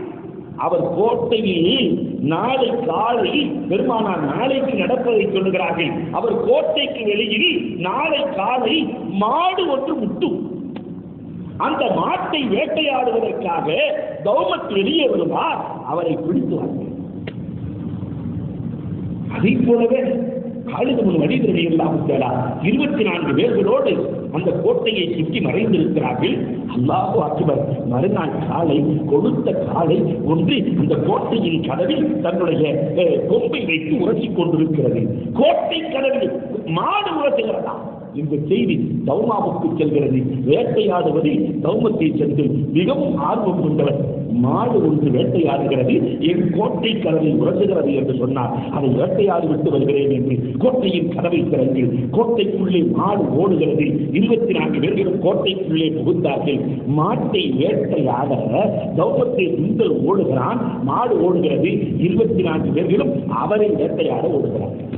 அவர் கோட்டையில் நாளை காலை, பெருமானார் நாளைக்கு நடப்பதை சொல்லுகிறார்கள், அவர் கோட்டைக்கு வெளியில் நாளை காலை மாடு ஒன்று முட்டும். அந்த மாட்டை வேட்டையாடுவதற்காக தௌமத் வெளியே வருவார், அவரை பிடித்துவார்கள். அதை போலவே காலித் இப்னு வலீத் ரலியல்லாஹு தஆலா 24 பேர்களோடு அந்த கோட்டையை சுற்றி மறைந்திருக்கிறார்கள். அல்லாஹு அக்பர். மறுநாள் காலை கொடுத்த காலை ஒன்று அந்த கோட்டையின் கதவில் தன்னுடைய கொம்பை வைத்து உரசிக் கொண்டிருக்கிறது. கோட்டை கதவில் மாடு உரசுகிறதா? இந்த செய்தி தௌமாவுக்கு செல்கிறது. வேட்டையாடுவதில் தௌமத்தை சென்று மிகவும் ஆர்வம் கொண்டவர். மாடு ஒன்று வேட்டையாடுகிறது, என் கோட்டை கதவை உரசுகிறது என்று சொன்னார். அதை வேட்டையாடி விட்டு வருகிறேன் என்று கோட்டையின் கதவை திறந்து கோட்டைக்குள்ளே மாடு ஓடுகிறது. 24 பேர்களும் கோட்டைக்குள்ளே புகுந்தார்கள். மாட்டை வேட்டையாட தௌமத்தை சுந்தர் ஓடுகிறான், மாடு ஓடுகிறது. 24 பேர்களும் அவரை வேட்டையாட ஓடுகிறார்கள்.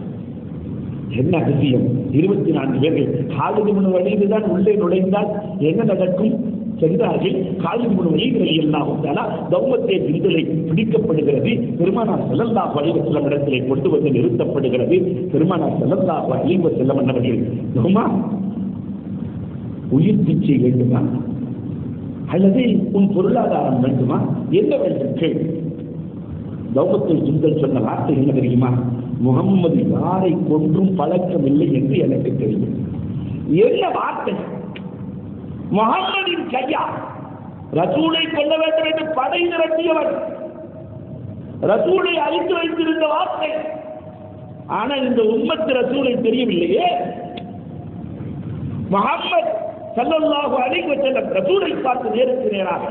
என்ன அதிசயம்! 24 பேர்கள். காலித் இப்னு வலீத் தான் உள்ளே நுழைந்தால் என்ன நடக்கும்? சென்றார்கள். காலித் இப்னு வலீத் ரலியல்லாஹு தஆலா தௌமத்தே ஜுந்தரை பிடிக்கப்படுகிறது. பெருமானார் ஸல்லல்லாஹு அலைஹி வஸல்லம் இடத்திலே கொண்டு வந்து நிறுத்தப்படுகிறது. பெருமானார் ஸல்லல்லாஹு அலைஹி வஸல்லம் அவர்கள், தௌமா, உயிர் பிச்சை வேண்டுமா அல்லது உன் பொருளாதாரம் வேண்டுமா, என்ன வேண்டும் கேள். தௌமத்தே ஜுந்தர் சொன்ன வார்த்தை என்ன தெரியுமா? முகம்மது யாரை கொன்றும் பழக்கம் இல்லை என்று எனக்கு தெரியும். என்ன வார்த்தை! முகம்மதின் கையா ரசூலை கொல்ல வேண்டும் என்று படை திரட்டியவர், ரசூலை அழித்து வைத்திருந்த வார்த்தை. ஆனால் இந்த உம்மத்து ரசூலை தெரியவில்லையே. முஹம்மது ஸல்லல்லாஹு அலைஹி வஸல்லம் ரசூலை பார்த்து நேருக்கு நேராக,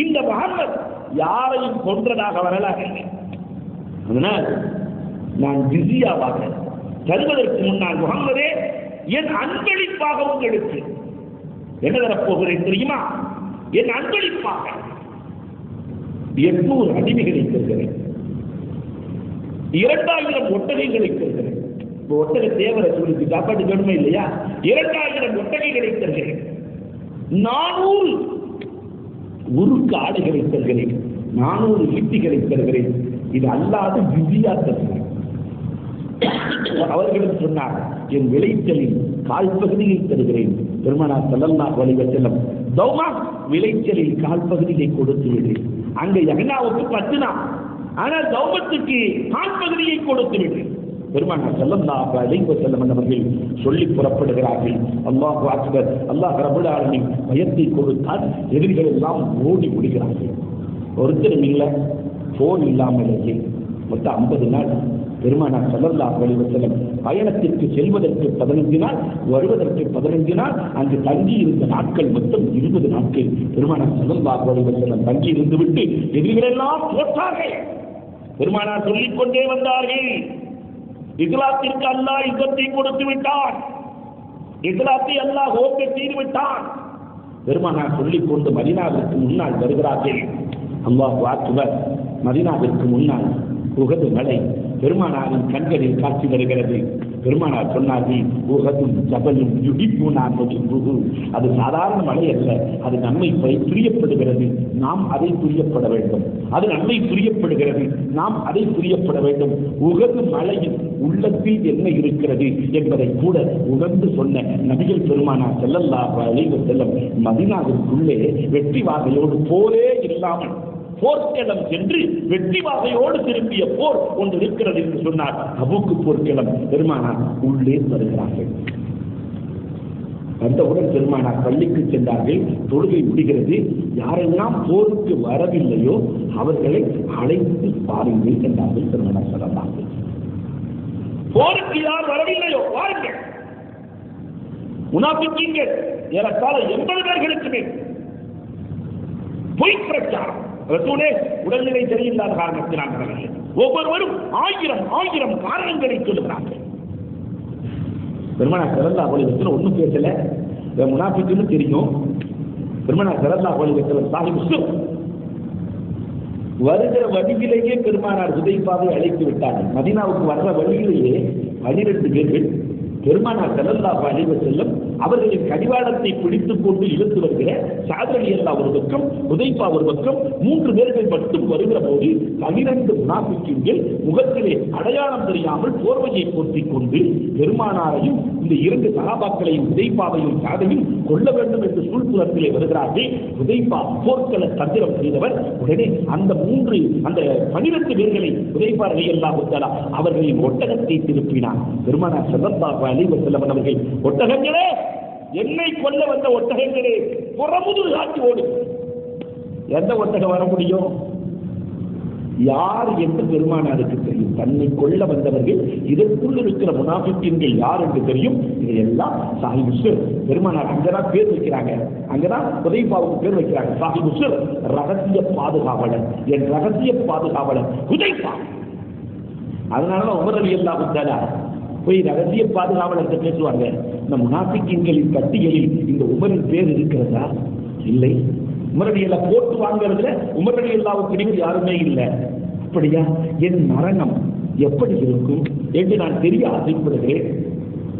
இந்த முஹம்மது யாரையும் கொன்றதாக வரலாறு. அதனால் நான் ஜிஸியாவாக தருவதற்கு முன்னால், முகம்மதே, என் அன்பளிப்பாக உங்களுக்கு என்ன தரப்போகிறேன் தெரியுமா? என் அன்பளிப்பாக 800 அடிமைகளை தருகிறேன், 2000 ஒட்டகைகளை தருகிறேன். ஒட்டகை தேவரை சொல்லி சாப்பாட்டு வேணுமே இல்லையா? 2000 ஒட்டகைகளை தருகிறேன், 400 உருக்கு ஆடைகளை தருகிறேன், 400 ஈட்டிகளை தருகிறேன். இது அல்லாது ஜிஸியா தருகிறேன். அவர்களும் சொன்னார், என் விளைச்சலில் கால் பகுதியை தருகிறேன். பெருமானார் ஸல்லல்லாஹு அலைஹி வஸல்லம், தௌமா, விளைச்சலில் கால் பகுதியை கொடுத்து விடு. அங்க யஹ்னாவுக்கு 10 நாள், ஆனால் தௌமத்துக்கு கால் பகுதியை கொடுத்து விடு. பெருமானார் ஸல்லல்லாஹு அலைஹி வஸல்லம் அவர்கள் சொல்லி புறப்படுகிறார்கள். அல்லாஹு அக்பர். அல்லாஹ் ரப்பல் ஆலமீன் பயத்தை கொடுத்தால் எதிரிகள் எல்லாம் ஓடி முடிகிறார்கள். ஒருத்தரும் இல்லை, போன் இல்லாமலேயே மொத்தம் 50 நாள் பெருமானார் ஸல்லல்லாஹு அலைஹி வஸல்லம் பயணத்திற்கு செல்வதற்கு 15 நாள், வருவதற்கு 15 நாள், அங்கு தங்கி இருந்த நாட்கள் மொத்தம் 20 நாட்கள் பெருமானார் ஸல்லல்லாஹு அலைஹி வஸல்லம் தங்கி இருந்து விட்டு எதிரிகளெல்லாம் தோற்றார்கள். பெருமானார் சொல்லிக் கொண்டே வந்தார்கள், இஸ்லாத்திற்கு அல்லாஹ் இஸ்ஸத்தை கொடுத்து விட்டான், இஸ்லாத்தை அல்லாஹ் ஓக்க செய்து விட்டான். பெருமானார் சொல்லிக் கொண்டு மதீனாவிற்கு முன்னால் வருகிறார்கள். அல்லாஹ் அக்பர். மதீனாவிற்கு முன்னால் உஹது மலை பெருமானாரின் கண்களில் காட்சி வருகிறது. பெருமானார் சொன்னார்கள், உஹதும் ஜபலும் யுஹிப்புனா நுஹிப்புஹு. அது சாதாரண மலை அல்ல, அது நம்மை பிரியப்படுகிறது, நாம் அதை பிரியப்பட வேண்டும். அது நம்மை பிரியப்படுகிறது, நாம் அதை பிரியப்பட வேண்டும். உஹது மலையின் உள்ளத்தில் என்ன இருக்கிறது என்பதை கூட உணர்ந்து சொன்ன நபிகள் பெருமானார் ஸல்லல்லாஹு அலைஹி வஸல்லம் மதீனாவிற்குள்ளே வெற்றி வாகையோடு போரே இல்லாமல் போர்க்களம் சென்று வெற்றி வாகையோடு திரும்பிய போர் ஒன்று இருக்கிறது என்று சொன்னார். தபூக்கு போர்க்களம். பெருமானார் உள்ளே வருகிறார்கள். வந்தவுடன் பெருமானார் பள்ளிக்கு சென்றார்கள். தொழுகை முடிகிறது. யாரெல்லாம் போருக்கு வரவில்லையோ அவர்களை அழைத்து பாருங்கள் என்றார்கள் பெருமானார் ஸல்லல்லாஹு. போருக்கு யார் வரவில்லையோ வாருங்கள். முனாஃபிக்கீன்கள் ஏறத்தாழ 80 பேர்களுக்கு மேல் பொய் பிரச்சாரம். ரசூலே உடல்நிலை சரியில்லாத காரணத்தினால் நடக்கவில்லை. ஒவ்வொருவரும் 1000 காரணங்களை சொல்லுகிறார்கள். பெருமானார் ஸல்லல்லாஹு அலைஹி வஸல்லம் ஒன்றும் பேசல. முனாஃபிக்குன்னு தெரியும். பெருமானார் ஸல்லல்லாஹு அலைஹி வஸல்லம் சாஹிப் வருகிற வழியிலேயே பெருமானார் ஹுதைஃபாவை அழைத்து விட்டார்கள். மதீனாவுக்கு வர்ற வழியிலேயே 12 பேர்கள் பெருமானார் ஸல்லல்லாஹு அலைஹி வஸல்லம் அவர்களின் கடிவாளத்தை பிடித்துக் கொண்டு இழுத்து வருகிற ஸஅத் ரலியல்லாஹு ஒரு பக்கம், ஹுதைஃபா ஒரு பக்கம், 3 பேர்கள் மட்டும் வருகிற போது 12 முனாஃபிக்கீன்கள் முகத்திலே அடையாளம் தெரியாமல் போர்வையை போர்த்திக் கொண்டு பெருமானாரையும் இந்த 2 சஹாபாக்களையும் ஹுதைஃபாவையும் ஸஅதையும் கொல்ல வேண்டும் என்று சூழ்ப்புறத்திலே வருகிறார்கள். ஹுதைஃபா போர்க்கள தந்திரம் செய்தவர். உடனே அந்த 12 பேர்களை ஹுதைஃபா ரலியல்லாஹு தஆலா அவர்களின் ஒட்டகத்தை திருப்பினார். பெருமானார் ஸல்லல்லாஹு அலைஹி வஸல்லம் அவர்கள், ஒட்டகங்களே, என்னை கொல்ல வந்த ஒட்டகங்களே, புறமுதுகு காட்டி ஓடு. எந்த ஒட்டகம் வர முடியும்? யார் என்று பெருமானாருக்கு தெரியும். தன்னை கொல்ல வந்தவர்கள் இதற்குள் இருக்கிற முனாஃபிக்கீன்கள் யார் என்று தெரியும். இதையெல்லாம் சாஹிபு பெருமானார் அங்கதான் பேர் வைக்கிறாங்க. அங்கதான் ஹுதைஃபாவுக்கு பேர் வைக்கிறாங்க. சாஹிபு ரகசிய பாதுகாவலர், என் ரகசிய பாதுகாவலர் ஹுதைஃபா. அதனால உமர் ரலியல்லாஹு தஆலா போய் ரகசிய பாதுகாவலர்கிட்ட பேசுவாங்க. இந்த முனாஃபிக்கீன்களின் பட்டியலில் இந்த உமரின் பேர் இருக்கிறதா? இல்லை. உமர் ரலியல்லாஹு போட்டு வாங்குறதுல உமர் ரலியல்லாஹுக்கு நிகர் யாருமே இல்லை. அப்படியா? என் மரணம் எப்படி இருக்கும் என்று நான் தெரிய ஆசைப்படுகிறேன்.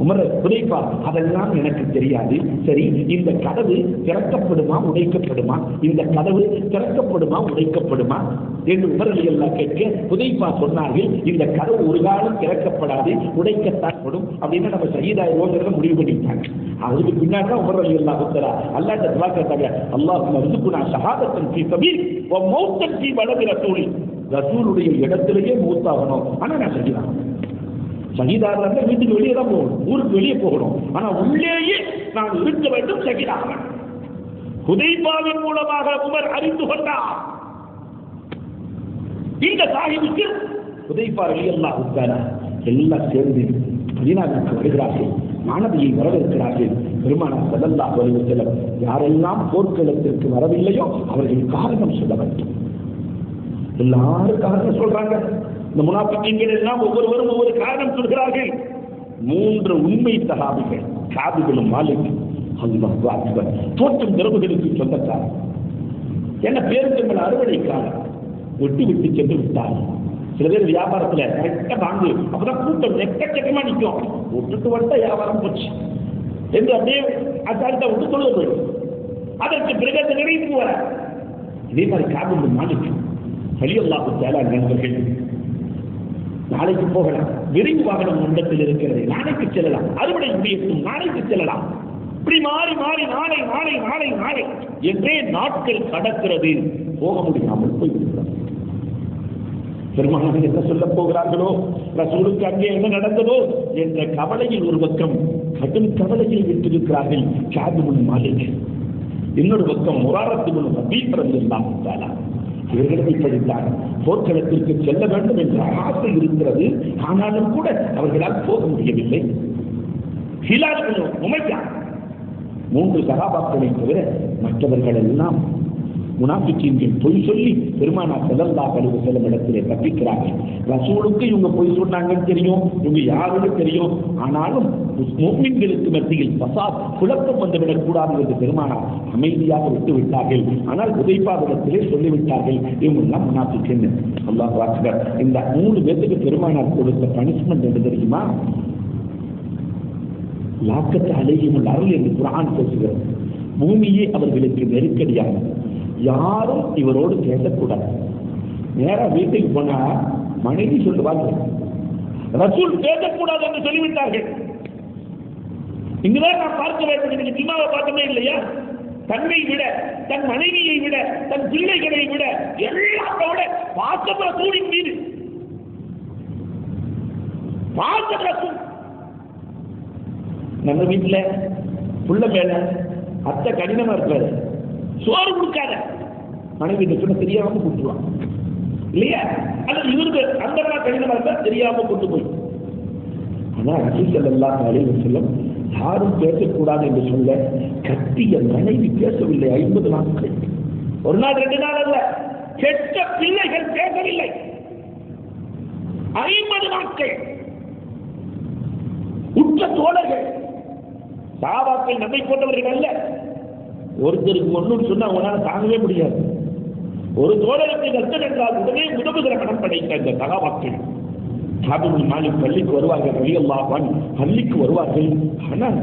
உமர், ஹுதைஃபா, அதெல்லாம் எனக்கு தெரியாது. சரி, இந்த கதவு திறக்கப்படுமா உடைக்கப்படுமா? இந்த கதவு திறக்கப்படுமா உடைக்கப்படுமா என்று உமர் ரலியல்லாஹு கேட்க ஹுதைஃபா சொன்னார்கள், இந்த கதவு ஒரு காலம் திறக்கப்படாது, உடைக்கத்தான் படும் அப்படின்னு நம்ம ஷஹீதாயிருவோங்கிறத முடிவு பண்ணிட்டாங்க. அதுக்கு பின்னாடி தான் உமர் ரலியல்லாஹு தஆலா அல்லாஹ்ட்ட துஆ கேட்டாங்க, அல்லாஹும்ம ர்ஸுக்னா ஷஹாதத்தன் ஃபீ ஸபீல் வ மௌத்தன் ஃபீ பலதி ரசூலி. ரசூலுடைய இடத்திலேயே மௌத்தாகணும், ஆனா நான் ஷஹீதாக வீட்டுக்கு வெளியே தான் போகணும், ஊருக்கு வெளியே போகணும், ஆனா உள்ளேயே நான் இருக்க வேண்டும் ஷஹீதாக. ஹுதைஃபாவின் மூலமாக உமர் அறிந்து கொண்டார். இந்த சாஹிபுக்கு ஹுதைஃபா ரலியல்லாஹு தஆலா எல்லாம் சேர்ந்து மதீனாவுக்கு வருகிறார்கள். மாணவியை வரவேற்கிறார்கள். பெருமானார் ஸல்லல்லாஹு அலைஹி வஸல்லம் யாரெல்லாம் போர்க்களத்திற்கு வரவில்லையோ அவர்கள் காரணம் சொல்ல வேண்டும். எல்லாரும் காரணம் சொல்றாங்க. இந்த முனாஃபிக்கீன்கள் எல்லாம் ஒவ்வொருவரும் ஒவ்வொரு காரணம் சொல்கிறார்கள். 3 உண்மை சஹாபிகள், கஅப் இப்னு மாலிக், அல்லாஹு அக்பர், தோற்றம் திறவுகளுக்கு சொந்தக்காரர். என்ன பேருக்கு அறுவடைக்காரர், விட்டு சென்று விட்டார். சில பேர் வியாபாரத்தில் கரெக்டாக வாங்கு, அப்பதான் கூட்டம் எக்கச்சக்கமா நிற்கும். விட்டுட்டு வந்த வியாபாரம் போச்சு என்று அப்படியே அசால்ட்டா விட்டு தொழுது போயிடும். அதற்கு பிறகு அந்த நிறைவு வர இதே மாதிரி கஅப் இப்னு மாலிக் ரலியல்லாஹு தஆலா நண்பர்கள், நாளைக்கு போகலாம், விரைவு வாகனம் மண்டத்தில் இருக்கிறது, நாளைக்கு செல்லலாம், அறுவடை முடியட்டும், நாளைக்கு செல்லலாம், இப்படி மாறி மாறி நாளை நாளை நாளை நாளை என்றே நாட்கள் கடக்கிறது. போக முடியாமல் போய்விடுகிறோம். பெருமானார் என்ன சொல்ல போகிறார்களோ, ரசூலுக்கு அங்கே என்ன நடந்ததோ என்ற கவலையில் ஒரு பக்கம் கடும் கவலையில் விட்டிருக்கிறார்கள் கஅப் இப்னு மாலிக். இன்னொரு பக்கம் முராரத் இப்னு ரபீஅ ரலியல்லாஹு தஆலா இவர்களை படித்தார். போர்க்களத்திற்கு செல்ல வேண்டும் என்ற ஆசை இருக்கிறது, ஆனாலும் கூட அவர்களால் போக முடியவில்லை. ஹிலால் இப்னு உமையா 3 சஹாபாக்களை தவிர மற்றவர்கள் எல்லாம் முனாஃபிக்கீன்கள் பொய் சொல்லி பெருமானார் ஸல்லல்லாஹு அலைஹி வஸல்லம் இடத்திலே தப்பிக்கிறார்கள். ரசூலுக்கு இவங்க பொய் சொன்னாங்கன்னு தெரியும், இவங்க யாருன்னு தெரியும். ஆனாலும் முஃமின்களுக்கு மத்தியில் ஃபஸாத் குழப்பம் வந்துவிடக் கூடாது என்று பெருமானார் அமைதியாக விட்டு விட்டார்கள். ஆனால் ஹுதைஃபாவிடத்திலே சொல்லிவிட்டார்கள் இவங்க எல்லாம் முனாஃபிக்கீன். அல்லாஹ் அக்பர். இந்த 3 பேருக்கு பெருமானார் கொடுத்த பனிஷ்மெண்ட் என்ன தெரியுமா? லாக்கத்து அலைஹிமுல் அருள் என்று குர்ஆன் பேசுகிறது. பூமியே அவர்களுக்கு நெருக்கடியாக, யாரும் இவரோடு பேசக்கூடாது. நேரா வீட்டுக்கு போனா மனைவி சொல்லுவார்கள், ரசூல் பேசக்கூடாது என்று சொல்லிவிட்டார்கள். இங்குதான் நான் பார்க்க வேண்டும். ஜும்மாவை பார்த்தமே இல்லையா? தன்னை விட, தன் மனைவியை விட, தன் பிள்ளைகளை விட எல்லாத்தோட பாசம் ரசூலின் மீது, பாசம் ரசூல். நம்ம வீட்டுல புள்ள மேல அத்தை கடினமா இருப்பாரு, சோறு கொடுக்காத மனைவி சொன்ன தெரியாம கொடுத்துருவான் இல்லையா? அல்லது இவருக்கு அந்த கடினமா இருந்தா தெரியாம கொண்டு போய். ஆனா ரசூல் ஸல்லல்லாஹு அலைஹி வஸல்லம் யாரும் பேசக்கூடாது என்று சொல்ல கத்திய மனைவி பேசவில்லை 50 நாட்கள். ஒரு நாள் 2 நாள் அல்ல, கெட்ட பிள்ளைகள் பேசவில்லை 50 நாட்கள். உற்ற தோழர்கள் சஹாபாக்கள் நம்மை போன்றவர்கள் அல்ல. ஒருத்தருக்கு ஒன்றும் சொன்னா அவனால தாங்கவே முடியாது. ஒரு தோழருக்கு நஷ்டம் என்றால் உடனே உதவுகிற மனம் படைத்த இந்த சஹாபாக்கள் சாபிபுல் மாலிக் பள்ளிக்கு வருவார்கள், ரலியல்லாஹு அன்ஹு பள்ளிக்கு வருவார்கள். ஆனால்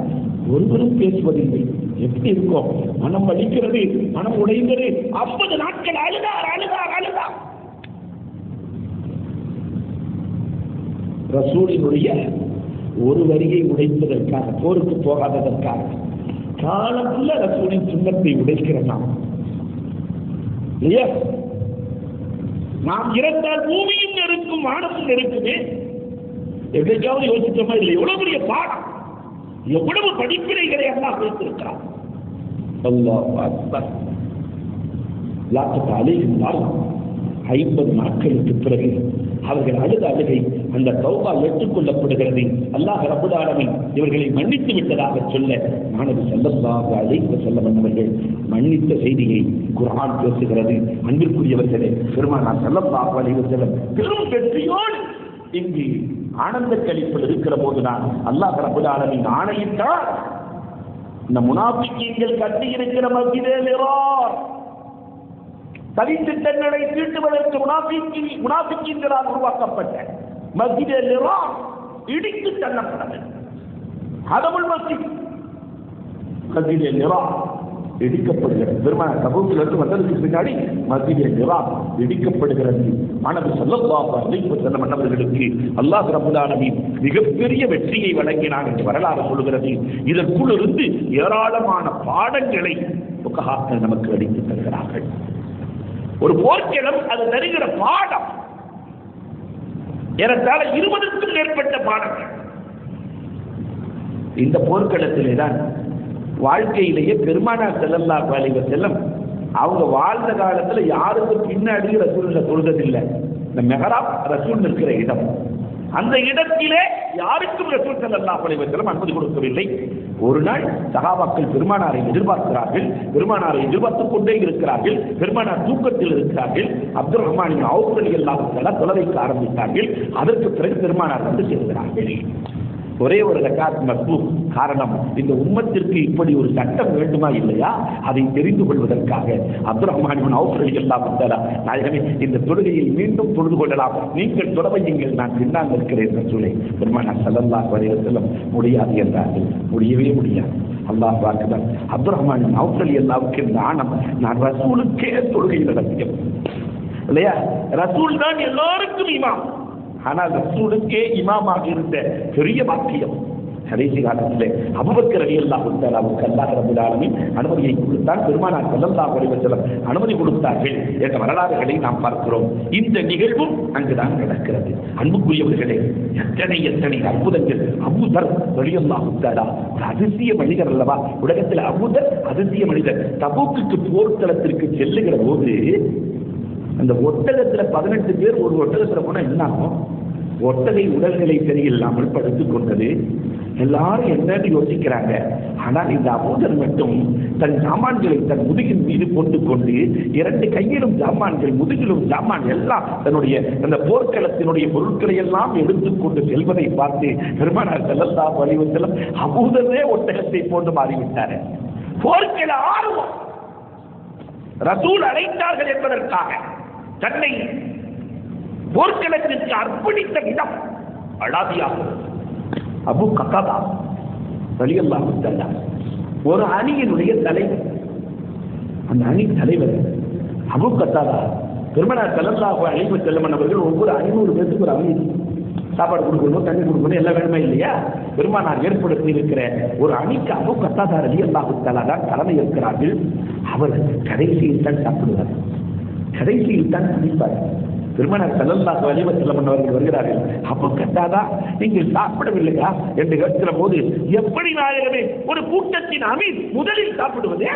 ஒருவரும் பேசுவதில்லை. எப்படி இருக்கும்? மனம் வலிக்கிறது, மனம் உடைந்தது. 50 நாட்கள் அழுதார் அழுதார் அழுதார். ரசூலினுடைய ஒரு வரியை உடைப்பதற்காக, போருக்கு போகாததற்காக காலமுள்ள ரசூலின் சுண்ணத்தை உடைக்கிறோம். நாம் இறந்தால் பூமியும் நெருக்கும், வானமும் நெருக்குமே. எவ்வளவு யோசிச்சோமா இல்லை? எவ்வளவு பெரிய பாடம், எவ்வளவு படிப்பினைகளை எல்லாம் வைத்திருக்கிறார். அல்லாஹ் அக்பர். லாக்கத் அலைஹிம் 50 நாட்களுக்கு பிறகு அவர்கள் அழுத அழுகை அந்த தௌபா ஏற்றுக்கொள்ளப்படுகிறது. அல்லாஹ் ரப்பல் ஆலமீன் இவர்களை மன்னித்து விட்டதாக சொல்ல மாணவி ஸல்லல்லாஹு அலைஹி வஸல்லம் அவர்கள் மன்னித்த செய்தியை குர்ஆன் பேசுகிறது. அன்பிற்குரியவர்களே, பெருமானார் ஸல்லல்லாஹு அலைஹி வஸல்லம் பெரும் வெற்றியோடு இங்கு ஆனந்த கழிப்பில் இருக்கிற போதுதான் அல்லாஹ் ரப்பல் ஆலமீன் ஆணையிட்டார், இந்த முனாஃபிக்கீன்கள் கட்டி இருக்கிற மஸ்ஜிதே நிரார் சதித்திட்டங்களை தீட்டுவதற்கு முனாஃபிக்கீன்களால் உருவாக்கப்பட்ட மஸ்ஜிதே நிரார் இடித்து தள்ளப்பட வேண்டும். ஹதமுல் மஸ்ஜித் மஸ்ஜிதே நிரார் இடிக்கப்படுகிறது. பெருமானார் தபூக்கிலிருந்து வந்ததுக்கு பின்னாடி மஸ்ஜிதே நிரார் இடிக்கப்படுகிறது. மாணவி ஸல்லல்லாஹு அலைஹி வஸல்லம் அவர்களுக்கு அல்லாஹ் ரப்பல் ஆலமீன் மிகப்பெரிய வெற்றியை வழங்கினார் என்று வரலாறு சொல்கிறது. இதற்குள் இருந்து ஏராளமான பாடங்களை ஃபுகஹாக்கள் நமக்கு அளித்து தருகிறார்கள். ஒரு போர்க்களம் அது தருகிற பாடம் ஏறத்தாழ 20க்கும் மேற்பட்ட பாடங்கள். இந்த போர்க்களத்திலே தான் வாழ்க்கையிலேயே பெருமானார் ஸல்லல்லாஹு அலைஹி வஸல்லம் அவங்க வாழ்ந்த காலத்துல யாருக்கு பின்னாடி ரசூலுல்லாஹ் தொழுததில்லை. இந்த மெஹராப் ரசூல் இருக்கிற இடம், அந்த இடத்திலே யாருக்கும் ரசூல் ஸல்லல்லாஹு அலைஹி வஸல்லம் அனுமதி கொடுக்கவில்லை. ஒரு நாள் சஹாபாக்கள் பெருமானாரை எதிர்பார்க்கிறார்கள், பெருமானாரை எதிர்பார்த்துக் கொண்டே இருக்கிறார்கள். பெருமானார் தூக்கத்தில் இருக்கிறார்கள். அப்துல் ரஹ்மான் இப்னு அவுஃப் ரலியல்லாஹு தஆலா தொலைவைக்க ஆரம்பித்தார்கள். அதற்கு பிறகு பெருமானார் வந்து சேர்கிறார்கள். ஒரே ஒரு ரக்காத் மக்ரூஹ். காரணம், இந்த உம்மத்திற்கு இப்படி ஒரு சட்டம் வேண்டுமா இல்லையா, அதை தெரிந்து கொள்வதற்காக அப்துல் ரஹ்மான் இப்னு அவுஃப் ரலியல்லாஹு தஆலா, நாயகமே இந்த தொழுகையை மீண்டும் தொழுது கொள்ளலாம், நீங்கள் தொலைவையுங்கள், நான் பின்னால் இருக்கிறேன் ரசூலே. பெருமானார் ஸல்லல்லாஹு அலைஹி வஸல்லம் முடியாது என்றார்கள். முடியவே முடியாது. அல்லாஹ் அக்பர். அப்துல் ரஹ்மான் இப்னு அவுஃப் ரலியல்லாஹுக்கு நாணம், நான் ரசூலுக்கே தொழுகை நடத்தியேன் இல்லையா? ரசூல் தான் எல்லாருக்கும் இமாம். ஆனால் ரசூலுக்கே இமாமாக இருந்த பெரிய பாக்கியம் கடைசி காலத்திலே அபூபக்கர் ரலியல்லாஹு தஆலாவுக்கு அல்லாஹ் ரப்பல் ஆலமீன் அனுமதியை கொடுத்தார். பெருமானார் ஸல்லல்லாஹு அலைஹி வஸல்லம் அனுமதி கொடுத்தார்கள் என்ற வரலாறுகளை நாம் பார்க்கிறோம். இந்த நிகழ்வும் அங்குதான் நடக்கிறது. அன்புக்குரியவர்களே, எத்தனை அற்புதங்கள்! அபூதர் ரலியல்லாஹு தஆலா ஒரு அதிசய மனிதர் அல்லவா? உலகத்தில் அபூதர் அதிசய மனிதர். தபூக்கு போர்க்களத்திற்கு செல்லுகிற போது அந்த ஒட்டகத்துல 18 பேர் ஒரு ஒட்டகத்துல போனா என்ன ஆகும்? ஒட்டகை உடல்நிலை சரியில்லாமல் படுத்துக் கொண்டது. எல்லாரும் என்னன்னு யோசிக்கிறாங்க. ஆனால் இந்த அபூதர் மட்டும் தன் சாமான்களை தன் முதுகின் மீது போட்டுக் கொண்டு 2 கையிலும் சாமான்கள், முதுகிலும் சாமான், எல்லாம் தன்னுடைய அந்த போர்க்களத்தினுடைய பொருட்களை எல்லாம் எடுத்துக்கொண்டு செல்வதை பார்த்து பெருமானார் ஸல்லல்லாஹு அலைஹி வஸல்லம் அபூதரே ஒட்டகத்தை போன்று மாறிவிட்டார். போர்க்கள ஆர்வம், ரசூல் அழைத்தார்கள் என்பதற்காக தன்னை போர்க்களத்திற்கு அர்ப்பணித்த விதம் அழாதியாக. அபூ கத்தாதா ரலியல்லாஹு தஆலா ஒரு அணியினுடைய தலைவர். அந்த அணி தலைவர் அபூ கத்தாதா பெருமானார் ஸல்லல்லாஹு அலைஹி வஸல்லம் அவர்கள் ஒவ்வொரு 500 பேருக்கு ஒரு அணி சாப்பாடு கொடுக்கணும், தண்ணி கொடுக்கணும், எல்லாம் வேணுமா இல்லையா? பெருமானார் ஏற்படுத்தி இருக்கிற ஒரு அணிக்கு அபூ கத்தாதா ரலியல்லாஹு தஆலா தான் தலைமை ஏற்கிறார்கள். அவர் கடைசியில் தான் சாப்பிடுவார், கடைசியில் தான் சமைப்பார். பெருமானார் ஸல்லல்லாஹு அலைஹி வஸல்லம் அவர்கள் வருகிறார்கள். அபூ கத்தாதா நீங்கள் சாப்பிடவில்லையா என்று கேட்கிற போது, எப்படி நாயகமே ஒரு கூட்டத்தின் அமீர் முதலில் சாப்பிடுவதே?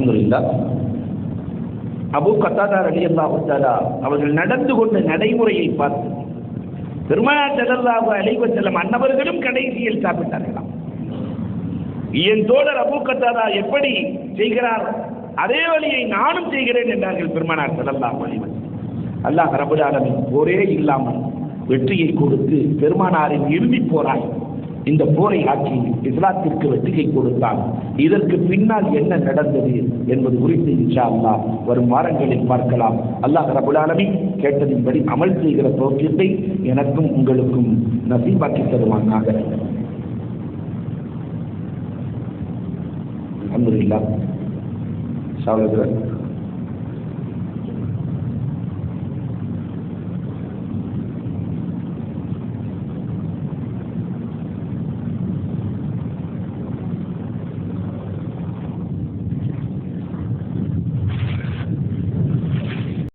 அல்ஹம்துலில்லாஹ். அபூ கத்தாதா ரலியல்லாஹு தஆலா அவர்கள் நடந்து கொண்ட நடைமுறையை பார்த்து பெருமானார் ஸல்லல்லாஹு அலைஹி வஸல்லம் அன்னவர்களும் கடைசியில் சாப்பிட்டார்களாம். என் தோழர் அபூ கத்தாதா எப்படி செய்கிறார் அதே வழியை நானும் செய்கிறேன் என்றார்கள் பெருமானார் ஸல்லல்லாஹு அலைஹி வஸல்லம். அல்லாஹ் ரப்பல் ஆலமீன் போரே இல்லாமல் வெற்றியை கொடுத்து பெருமானாரின் இறுதி போராய் இந்த போரை ஆட்சி இஸ்லாத்திற்கு வெற்றியை கொடுத்தால் இதற்கு பின்னால் என்ன நடந்தது என்பது குறித்து இன்ஷா அல்லாஹ் வரும் வாரங்களில் பார்க்கலாம். அல்லாஹ் ரப்பல் ஆலமீன் கேட்டதின்படி அமல் செய்கிற தௌஃபீகை எனக்கும் உங்களுக்கும் நசீபாக்கி தருவானாக. அல்ஹம்துலில்லாஹ்.